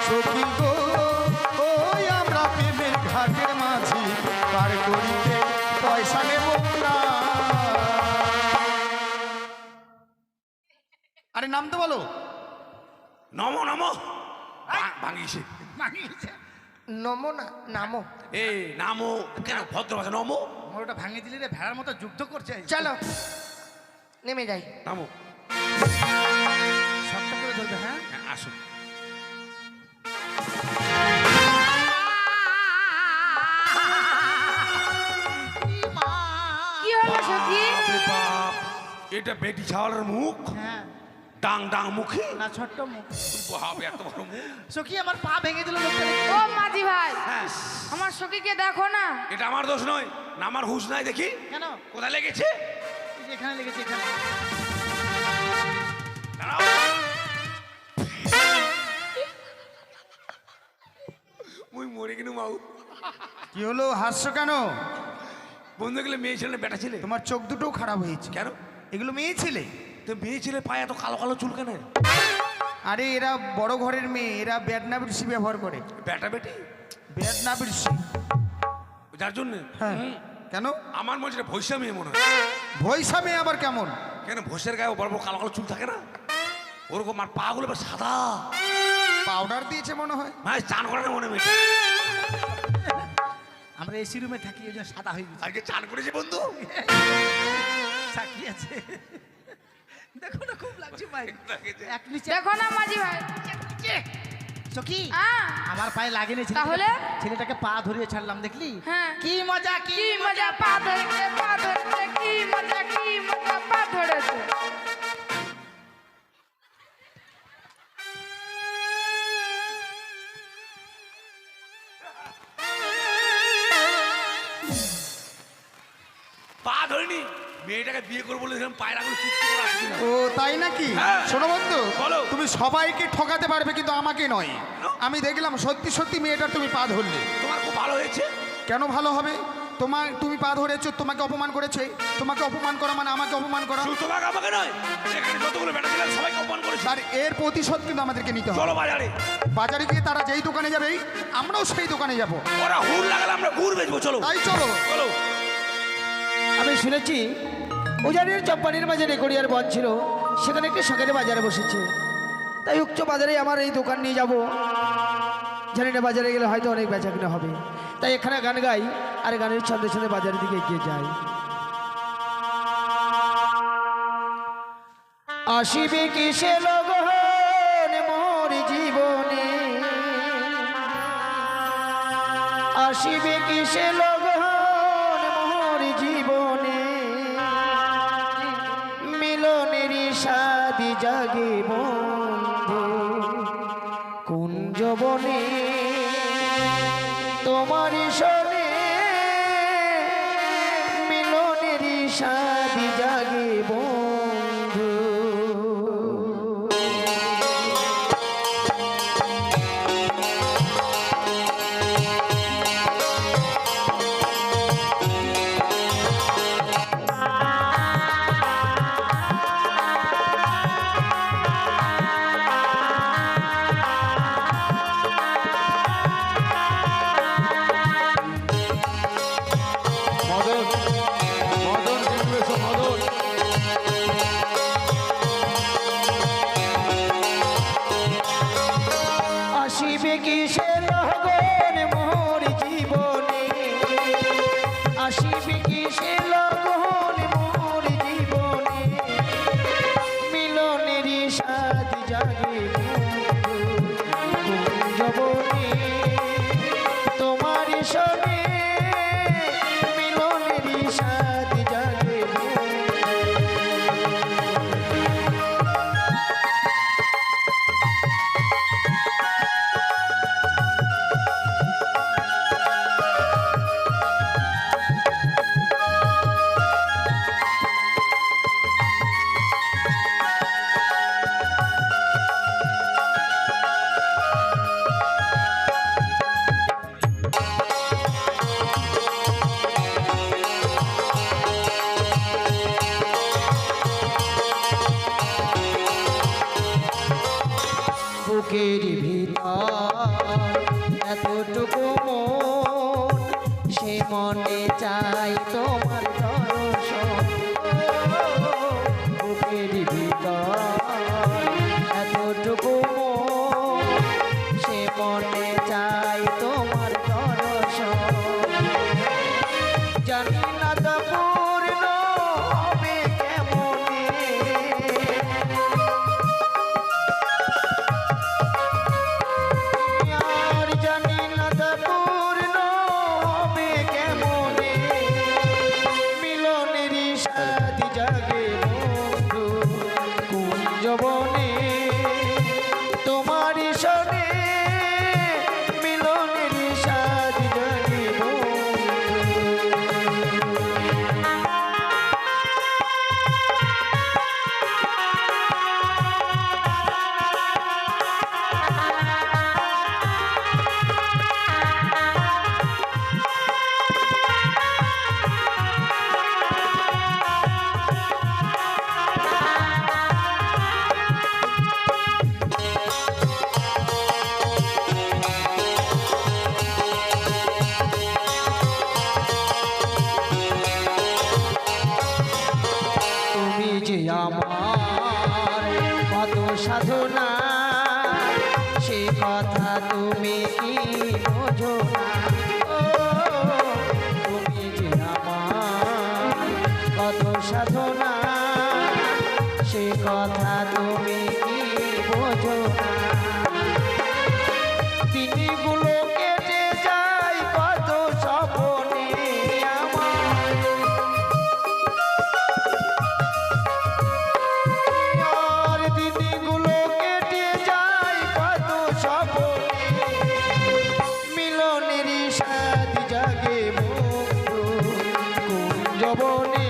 সখী গো ওই আমরা প্রেমের ঘাটের মাঝি পার করিতে পয়সা নেব না। আরে নাম তো বলো। নমো নমো ভাঙিছে নমো না নামো। এ নামো কেন ভদ্র ভাষা নমো মোর ওটা ভাঙিয়ে দিলি রে, ভেড়ার মতো যুদ্ধ করছে। চলো নেমে যাই। নামো। শক্ত করে ধরবে। হ্যাঁ হ্যাঁ, আসুন। কি হলো সখী? বাপরে বাপ, এটা বেটি ছাওয়ালের মুখ, হ্যাঁ ডাং ডাং মুখে। না ছোট্ট মুখ। বাপ, এত বড় মুখ। সখী আমার পা ভেঙে দিল লোকটা দেখে। ও মাঝি ভাই, হ্যাঁ, আমার সখীকে দেখো না। এটা আমার দোষ নয়, না আমার হুঁশ নাই। দেখি কেন? কোথায় লেগেছে। এই যে এখানে লেগেছে, এখানে। দাঁড়াও। মুই মরে কিনু মাউ। কি হলো, হাসছো কেন? বন্ধু গেলে মেয়ে ছেলে বেটা ছেলে। তোমার চোখ দুটোও খারাপ হয়েছে। কেন? এগুলো মেয়ে ছেলে। তো মেয়ে ছেলে পায়ে এত কালো কালো চুল কেন? আরে এরা বড় ঘরের মেয়ে, এরা বেডনা বিরসি ব্যবহার করে। বেটা বেটি বেডনা বিরসি। যার জন্য। হ্যাঁ কেন? আমার মনে হচ্ছে ভৈসা মেয়ে মনে হয়। ভৈসা মেয়ে আবার কেমন? কেন ভৈসের গায়ে বড় বড় কালো কালো চুল থাকে না, ওরকম। আর পা গুলো এবার সাদা, পাউডার দিয়েছে মনে হয়। মানে চান করে না মনে হয় মেয়েটা। আমরা এসি রুমে থাকি, ওই জন্য সাদা হয়ে গেছে। আজকে চান করেছে বন্ধু। সাক্ষী আছে। দেখো না, খুব লাগছে ভাই। এক নিচে দেখো না মাঝি ভাই। সখী আহ, আমার পায়ে লাগেনি। তাহলে? ছেলেটাকে পা ধরিয়ে ছাড়লাম, দেখলি? হ্যাঁ। কি মজা, কি মজা, পা ধরেছে, পা ধরেছে, কি মজা, কি মজা, পা ধরেছে। পা ধরিনি, মেয়েটাকে বিয়ে করবো বলেছিলাম, পায়ের আগুন চুক্তি করে আসবি না। ও তাই নাকি? হ্যাঁ। শোনো বন্ধু, বলো। তুমি সবাইকে ঠকাতে পারবে কিন্তু আমাকে নয়। আমি দেখলাম সত্যি সত্যি মেয়েটার তুমি পা ধরলে। তোমার খুব ভালো হয়েছে। কেন ভালো হবে? তুমি পা ধরেছো, তোমাকে অপমান করেছে। তোমাকে অপমান করা মানে আমাকে অপমান করা। শুধু তোমাকে আমাকে নয়, এখানে যতগুলো বেটা ছিলেন সবাইকে অপমান করেছে। আর এর প্রতিশোধ কিন্তু আমাদেরকে নিতে হবে। চলো বাজারে। বাজারে গিয়ে তারা যেই দোকানে যাবে আমরাও সেই দোকানে যাব। ওরা হুড় লাগালে আমরা গুড় বেচবো। চলো তাই চলো। চলো। আমি শুনেছি উজানের চম্পানির বাজারে গড়িয়ার বন ছিল, সেখানে একটি সরকারি বাজারে বসেছে। তাই উচ্চ বাজারে আমার এই দোকান নিয়ে যাব। জানি না বাজারে গেলে হয়তো অনেক বেচা কিনা হবে, তাই এখানে গান গাই আর গানের ছন্দে ছন্দে বাজারের দিকে এগিয়ে যাই। আসিবে কিসে লগন মোর জীবনে, আসিবে কিসে লগন মোর জীবনে, মিলনেরই সাদি জাগে বন্ধু কুঞ্জবনে, তোমার শোনে মিলনেরই সাদি জাগে বন্ধু। মদন, মদন কিন্তু এসো, মদন। আসিবে কিসে লগন মোর জীবনে, আসিবে কিসে লগন মোর জীবনে, মিলনেরই সাথ জাগে কুঞ্জবনে, তোমার সনে মিলনেরই সাথ জাগে। মনে চাই তোমার দর্শন জানি না তা পূর্ণ হবে কেমনে আর জানি না তা পূর্ণ হবে কেমনে মিলনেরই সাথী জাগে বন্ধু কুঞ্জবনে তোমারই সনে মিলনেরই সাথী জাগে বন্ধু তুমি যে আমার কত সাধনা সে কথা তুমি কি বোঝো না ও, তুমি যে আমার কত সাধনা সে কথা তুমি কি বোঝো না দিনগুলো কেটে যায় কত স্বপ্নে আমার আর দিনগুলো কেটে যায় কত স্বপ্নে মিলনেরই সাথ জাগে বন্ধু কুঞ্জবনে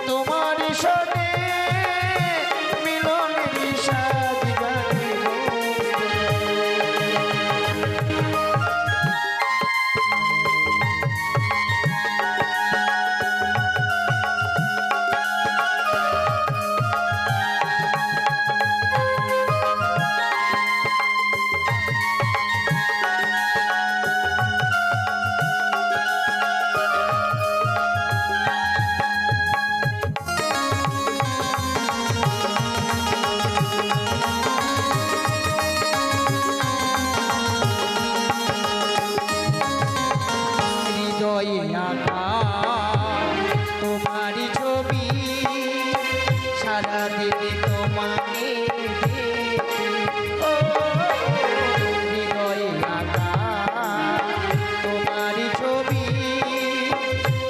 তোমার সনে মিলনেরই সাথ জাগে হৃদয়ে আঁকা তোমারই ছবি সারাদিন তোমাকে দেখি। ও, হৃদয়ে আঁকা তোমারই ছবি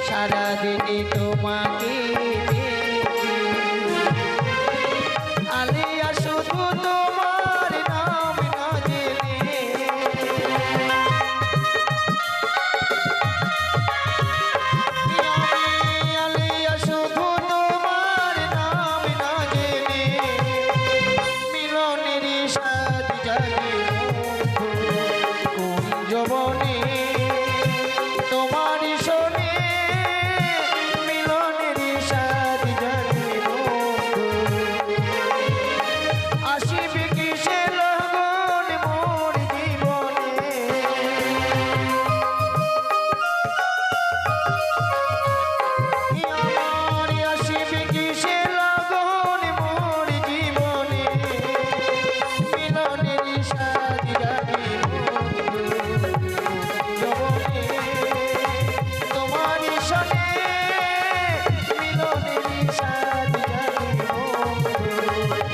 সারাদিন তোমাকে দেখি। আলিয়া শুধু তোমার নাম না জেনে আলিয়া শুধু তোমার নাম না জেনে মিলনেরই সাথ জাগে বন্ধু কুঞ্জবনে তোমারই শোনে মিলনেরই সাথ জাগে বন্ধু আসিবে কিসে লগন মোর জীবনে আমার আসিবে কিসে লগন মোর জীবনে মিলনেরই সাথ জাগে বন্ধু কুঞ্জবনে তোমারই শোনে মিলনেরই সাথ জাগে বন্ধু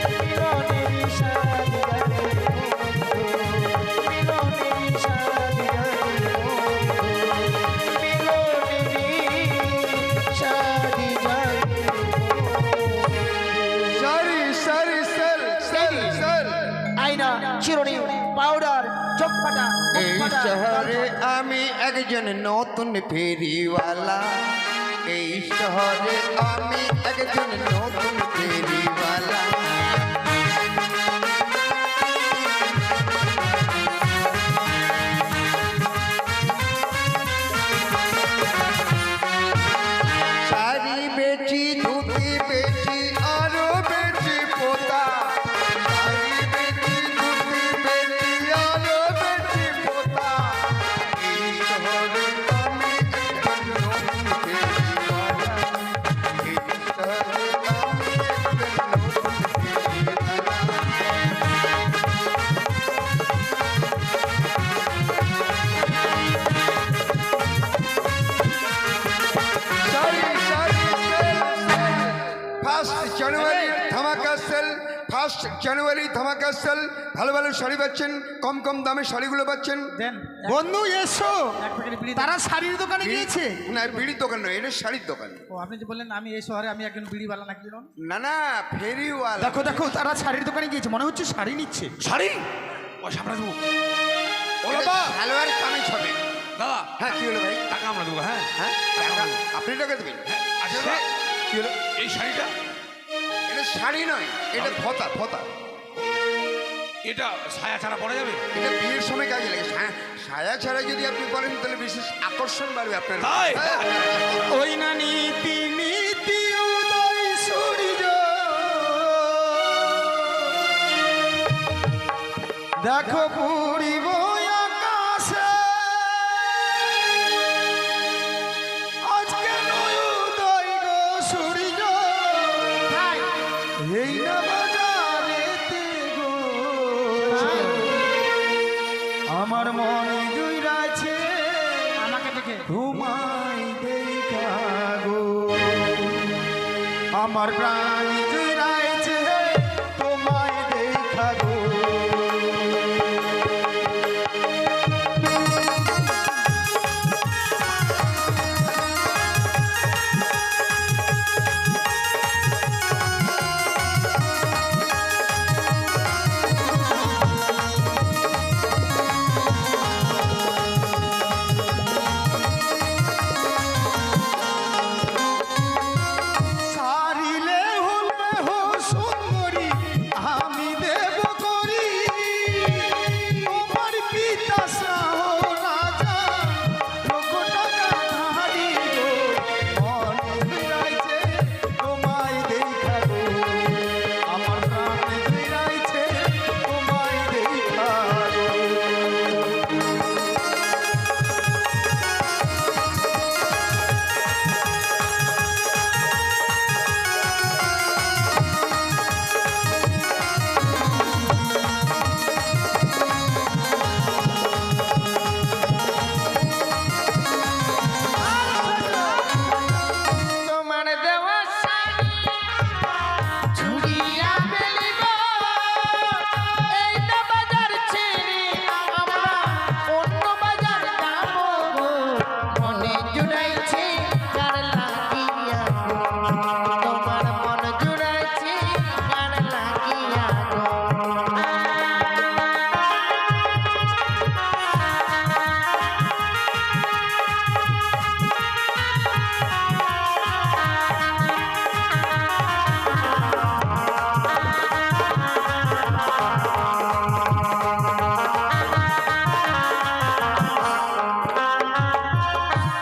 মিলনেরই সাথ জাগে বন্ধু মিলনেরই সাথ জাগে বন্ধু মিলনেরই সাথ জাগে সারি সারি সেল সেল সেল আয়না চিরুনি পাউডার চোখ ফাটা এই শহরে আমি একজন নতুন ফেরিওয়ালা এই শহরে আমি একজন নতুন ফেরিওয়ালা শাড়ি বেচি ধুতি বেচি আরো বেচি পোতা শাড়ি বেচি ধুতি বেচি আরো বেচি পোতা এই শহরে আমি একজন নতুন ফেরিওয়ালা এই শহরে আমি একজন নতুন জানুয়ারি ধামাকা সেল, ভালো ভালো শাড়ি পাচ্ছেন, কম কম দামে শাড়িগুলো পাচ্ছেন। দেন বন্ধু এসো, এক প্যাকেট বিড়ি তারা শাড়ির দোকানে বিড়ি- গিয়েছে। না, বিড়ির দোকান নয়, এটা শাড়ির দোকান। ও আপনি যে বললেন আমি এই শহরে আমি একজন বিড়িওয়ালা নাকি জানো? না না, ফেরিওয়ালা। দেখো দেখো, তারা শাড়ির দোকানে গিয়েছে, মনে হচ্ছে শাড়ি নিচ্ছে। শাড়ি ও সামনে দেবো। ও এটা দাদা, সালোয়ার কামিজ হবে। দাদা হ্যাঁ, কি হলো ভাই? টাকা আমরা দেবো। হ্যাঁ হ্যাঁ, টাকা আপনি টাকা দেবেন? আচ্ছা দাদা, কি হলো? এই শাড়িটা এটা শাড়ি নয়, এটা ফতা ফতা। এটা ছায়া ছাড়া পড়া যাবে? এটা বিয়ের সময় কাজে লাগে। সায়া ছাড়া যদি আপনি বলেন তাহলে বিশেষ আকর্ষণ বাড়বে আপনার। তাই? ওই না নীতি নীতি উদয় সূর্য, দেখো পুরিব আকাশে, আজকে নয় উদয় গো সূর্য, এই না বাজারেতে গো, আমার মনে জুইরাছে আমাকে দেখে তোমায় দেখা গো, আমার প্রাণ জুড়াইছে তোমায় দেখা গো। সারিলে হলবে হো সুন্দরী, আমি দেব করি তোমার পিতা শাহ রাজা, লক্ষ টাকা ধারি গো, মনে জুড়াইছে তোমায় দেখা গো, আমার প্রাণ জুড়াইছে তোমায় দেখা গো। তোমার দেওয়া শাড়ি ঝুড়িয়া ফেলিব, এই না বাজার ছেড়ে আমরা অন্য বাজার যাব গো, মনে জুড়াইছে কার লাগিয়া গো, তোমার মন জুড়াইছে কার লাগিয়া গো।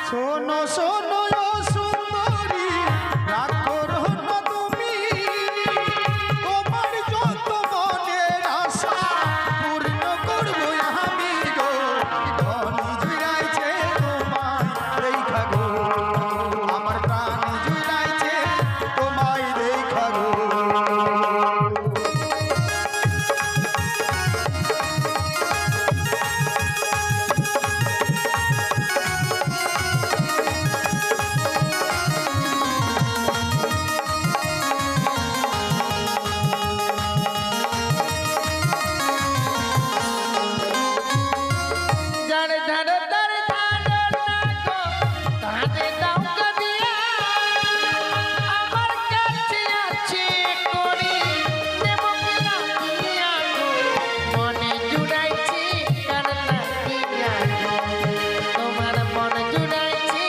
শোনো শোনো ও সুন্দরী, রাগ করো না তুমি, তোমার যত মনের আশা পূর্ণ করবো আমি গো, মনে জুড়াইছে তোমায় দেখা গো, আমার প্রাণ জুড়াইছে তোমায় দেখা গো। যার ধার ধার ধার গো, তাহাতে দাও কাঁদিয়া, আমার কাছে আছে করি দেব কি লাগিয়া গো, মনে জুড়াইছি কার লাগিয়া গো, তোমার মন জুড়াইছি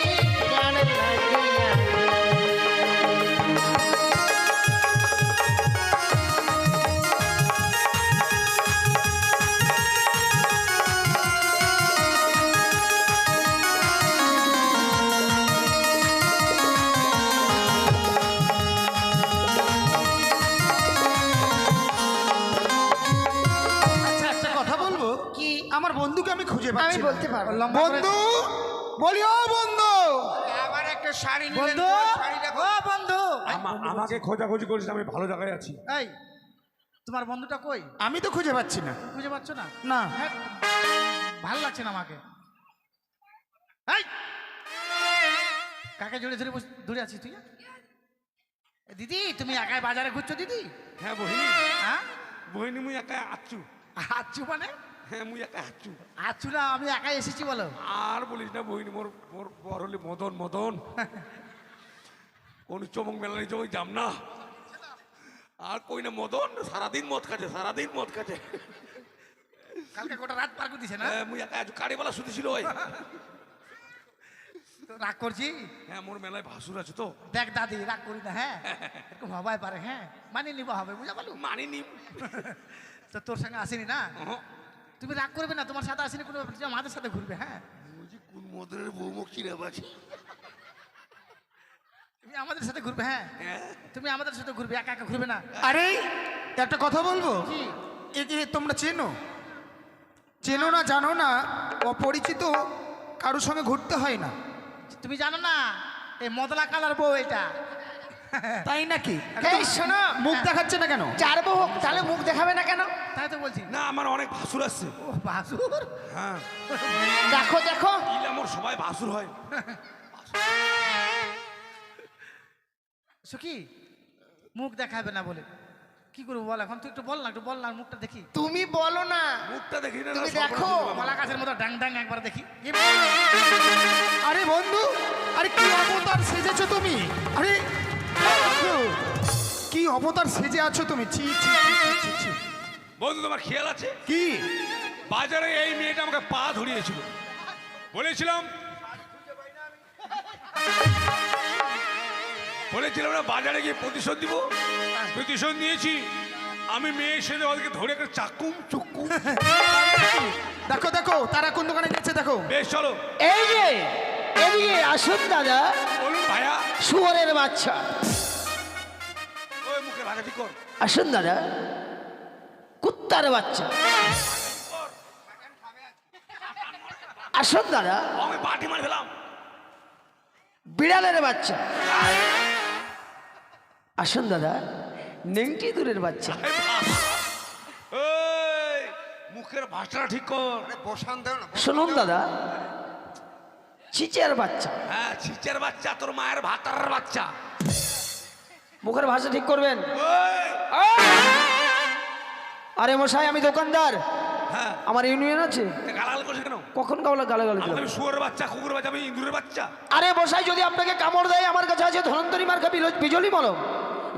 কার লাগিয়া গো। আচ্ছা একটা কথা বলবো কি, আমার বন্ধুকে আমি খুঁজে পাচ্ছি আমি না। বলতে পারবো। বন্ধু, বলি ও বন্ধু, আবার একটা শাড়ি নিলেন বন্ধু তো, শাড়িটা ও বন্ধু আমাকে খোঁজাখুঁজি করিস না, আমি ভালো জায়গায় আছি। এই তোমার বন্ধুটা কই? আমি তো খুঁজে পাচ্ছি না। খুঁজে পাচ্ছ না? না হ্যাঁ, ভাল লাগছে না আমাকে। এই কাকে জড়িয়ে ধরে ধরে আছিস তুই? এ দিদি তুমি একাই বাজারে ঘুরছো দিদি? হ্যাঁ বহিনী, হ্যাঁ বহিনী মুই একা আচ্ছু। আচ্ছু মানে? হ্যাঁ মুই একা আচ্ছু। আচ্ছু না, আমি একাই এসেছি বলো। আর বলিস না বহিনী, মোর মোর বর হলে মদন মদন। কোন চমক মেলা নিয়ে ওই যাম না। আর কই না মদন সারাদিন মদ খাচ্ছে, সারাদিন মদ খাচ্ছে। কালকে গোটা রাত পার করে দিছে না? হ্যাঁ মুই একা আজ কারিবেলা শুতেছিল ওই। তো রাগ করছি? হ্যাঁ মোর মেলায় ভাসুর আছে তো। দেখ দাদি রাগ করি না, হ্যাঁ এরকম হবাই পারে, হ্যাঁ মানিয়ে নিবা হবে, বুঝা পারলো? মানি নি। তো তোর সঙ্গে আসেনি না, তুমি রাগ করবে না, তোমার সাথে আসেনি কোনো, আমাদের সাথে ঘুরবে। হ্যাঁ বুঝি কোন মদনের বৌমুখ চিনে পাচ্ছি। তুমি আমাদের সাথে ঘুরবে, হ্যাঁ তুমি আমাদের সাথে ঘুরবে, একা একা ঘুরবে না। আরে একটা কথা বলবো, কি? একে তোমরা চেনো চেনো না জানো না, অপরিচিত কারোর সঙ্গে ঘুরতে হয় না। তুমি জানো না এই মদলা কালার বউ এটা। তাই নাকি? এই শোনো, মুখ দেখাচ্ছে না কেন? চার বউ তাহলে মুখ দেখাবে না কেন? তাই তো বলছি। না আমার অনেক ভাসুর আসছে। ও বাসুর, হ্যাঁ দেখো দেখো, ইলা মোর সবাই ভাসুর হয়। সুখী মুখ দেখাবে না বলে কি করবো বল এখন? তুই একটু বল না, একটু বল না, মুখটা দেখি। তুমি বলো না, মুখটা দেখি না, তুমি সব দেখো। বড় কলা গাছের মতো ডাং ডাং একবার দেখি। আরে বন্ধু, আরে কি অবতার সেজেছো তুমি? আরে বন্ধু, কি অবতার সেজে আছো তুমি? ছি ছি ছি, ছি, ছি, ছি। বন্ধু তোমার খেয়াল আছে কি? বাজারে এই মেয়েটা আমাকে পা ধরিয়েছিল, বলেছিলাম বলেছিলাম না বাজারে গিয়ে প্রতিশোধ দিব। প্রতিশোধ নিয়েছি। আমি মেয়ে সেজে ওদেরকে ধরে একটা চাকুম চুকুম। দেখো দেখো তারা কোন দোকানে গেছে দেখো। বেশ চলো। এই যে এদিকে আসুন দাদা, বলুন ভাইয়া। শুয়োরের বাচ্চা, ওই মুখে ভাষা ঠিক কর। আসুন দাদা, কুত্তার বাচ্চা, আসুন দাদা, আমি বাটি মার ফেলাম। বিড়ালের বাচ্চা, আসুন দাদা, নেংটি দূরের বাচ্চা, এই মুখের ভাষাটা ঠিক কর। আরে বসান দেও না। শুনুন দাদা, চিচিয়ার বাচ্চা। হ্যাঁ চিচের বাচ্চা, তোর মায়ের ভাতার বাচ্চা। মুখের ভাষা ঠিক করবেন। ওই, আরে মশাই, আমি দোকানদার, হ্যাঁ আমার ইউনিয়ন আছে। গালাগাল করছিস কেন? কখন কাউলা গালাগালি দিলাম? আমি শুয়োরের বাচ্চা, কুকুরের বাচ্চা, আমি ইঁদুরের বাচ্চা। আরে মশাই, যদি আপনাকে কামড় দেয়, আমার কাছে আছে ধনন্তরী মার্কা বিজলি মলম,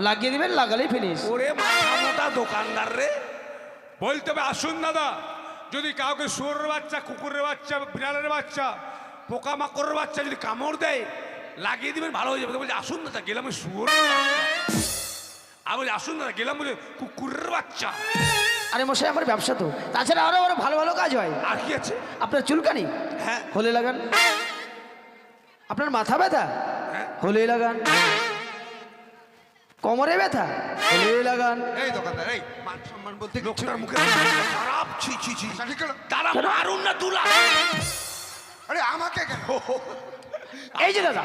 লাগিয়ে দিবেন, লাগালেই ফিনিশ। ওরে মাথা মোটা দোকানদার রে। বলতে হবে আসুন দাদা, যদি কাউকে শুয়োরের বাচ্চা, কুকুরের বাচ্চা, বিড়ালের বাচ্চা, পোকামাকড়ের বাচ্চা যদি কামড় দেয়, লাগিয়ে দিবেন, ভালো হয়ে যাবে। তো বলছি আসুন দাদা, গেলাম ওই শুয়োরের বাচ্চা। আর বলছি আসুন দাদা, গেলাম বলে কুকুরের বাচ্চা। আরে মশাই, আমার ব্যবসা তো, তাছাড়া আরো আরো ভালো ভালো কাজ হয়। আর কি আছে? আপনার চুলকানি হ্যাঁ হলে লাগান, আপনার মাথা ব্যথা হ্যাঁ। হলে লাগান, কোমরে ব্যথা হলে লাগান। এই দোকানদার, এই মান সম্মান বলতে কিছু লোকটার নেই। মুখে খারাপ। ছি ছি ছি। ভাষা ঠিক করো। দাদা মারুন না, তুলা। আরে আমাকে কেন? এই যে দাদা,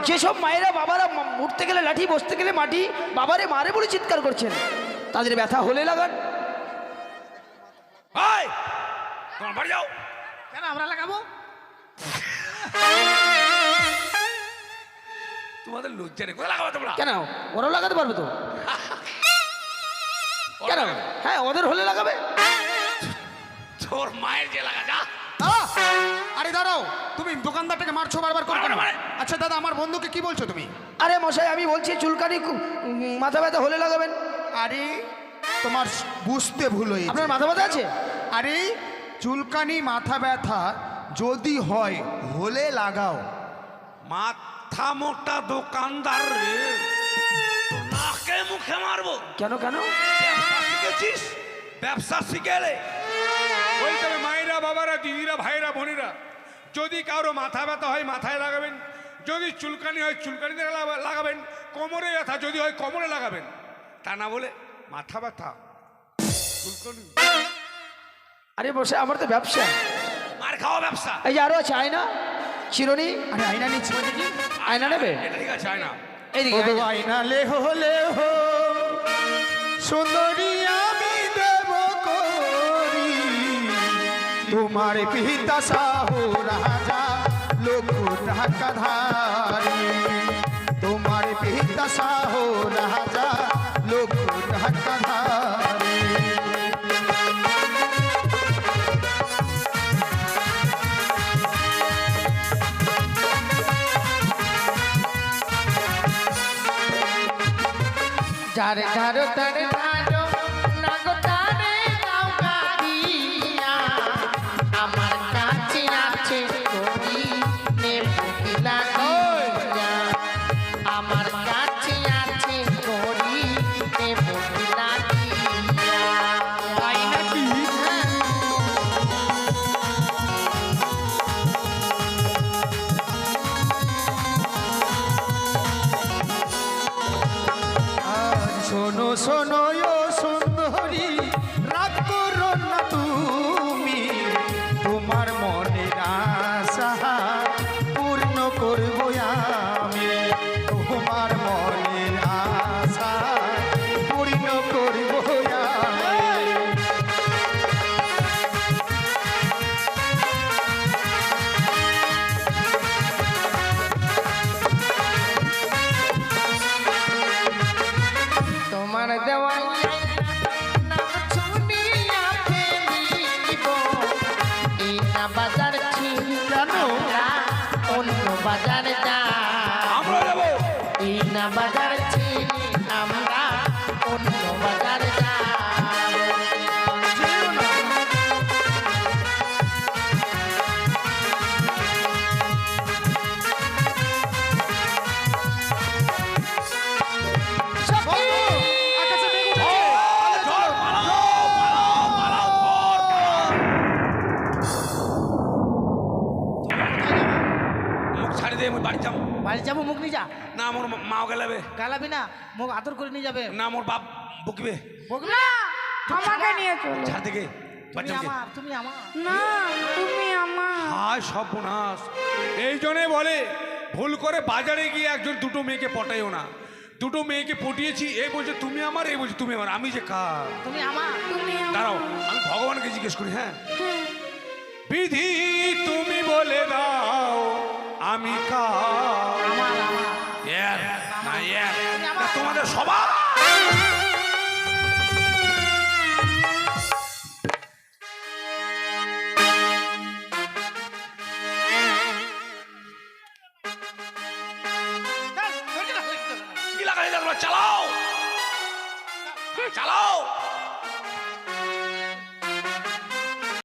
যেসব মায়েরা বাবারা উঠতে গেলে লাঠি, বসতে গেলে মাটি, বাবারে মারে বলে চিৎকার করছেন, তাদের ব্যথা হলে লাগান। এই তোমার বাড়ি যাও। কেন আমরা লাগাবো? তোমাদের লজ্জা নেই, কোথায় লাগাবো তোমরা? কেন, ওরাও লাগাতে পারবে তো? কেন? হ্যাঁ, ওদের হলে লাগাবে। তোর মায়ের যে লাগা যা। আহ! আরে দাঁড়াও, তুমি দোকানদারটাকে মারছো বারবার করে কেন? মারে। আচ্ছা দাদা, আমার বন্ধুকে কি বলছো তুমি? আরে মশাই, আমি বলছি চুলকানি মাথা ব্যথা হলে লাগাবেন। আরে তোমার বুঝতে ভুল হয়েছে। আপনার মাথা ব্যথা আছে? আরে চুলকানি মাথা ব্যথা যদি হয় হলে লাগাও। মাথা মোটা দোকানদার রে, তোর নাকে মুখে মারবো। কেন কেন? ব্যবসা শিখেছিস? ব্যবসা শিখেলে বলতে হবে মায়েরা, বাবারা, দিদিরা, ভাইরা, বোনেরা, যদি কারো মাথা ব্যথা হয় মাথায় লাগাবেন, যদি চুলকানি হয় চুলকানিতে লাগাবেন, কোমরে ব্যথা যদি হয় কোমরে লাগাবেন। তা না বলে মাথা ব্যথা চুলকানি। আরে মশাই, আমার তো ব্যবসা। মার খাওয়া ব্যবসা। এই যে আরো আছে আয়না, চিরুনি, আরে আয়না নিচ্ছি দেখি। আয়না নেবে? এটা ঠিক আছে, হয় না। এইদিকে ও আয়না। আয়না লে হলে হো সুন্দরী আমি দেব করি, তোমার পিতা সাহু রাজা লোক ঢাকা ধারি, তোমার দশা হো রাজা লোক ঢাকাধারে। যার ধারো তার ধারো নাগো তারে নাও কাঁদিয়া আমার কাছে আছে করি নে ফুকিলা দিয়া আমার কাছে আছে করি নে ফুকিলা দিয়া তাই নাকি শোনো শোনো ও সুন্দরী, রাগ করো না তুমি, তোমার মনের আশা পূর্ণ করব আমি, তোমার মনের আশা পূর্ণ করব আমি। তোমার দেওয়াই নাম শুনিয়া ফেলিব এই না বাজার ঠিকানো অন্য বাজার যা আমরা যাবো এই না বাজার চিনি আমরা অন্য বাজার যা আকাশে মেঘ উঠেছে। ঝড়, পালাও, পালাও, পালাও, ঝড়, পালাও। মুখ ছাড়ি দে, আমি বাড়ি যাবো। বাড়ি যাবো মুখ নিয়ে যা। না মোর মাও গেলাবে, গালাবি না, মুখ আদর করে নিয়ে যাবে। না মোর বাপ বকবে। না আমাকে নিয়ে চলো। ছাড় থেকে তুমি বাচ্চাকে। আমার, তুমি আমার। না তুমি আমার। হায় সর্বনাশ, এই জন্যে বলে ভুল করে বাজারে গিয়ে একজন দুটো মেয়েকে পটাইও না। দুটো মেয়েকে পটিয়েছি, এ বলছে তুমি আমার, এ বলছে তুমি আমার, আমি যে কার। তুমি আমার। তুমি আমার। দাঁড়াও, আমি ভগবানকে জিজ্ঞেস করি। হ্যাঁ, বিধি তুমি বলে দাও আমি কার। আমার আমার। ইয়ার, না ইয়ার, না তোমাদের সবার। কি লাগাই চালাও চালাও।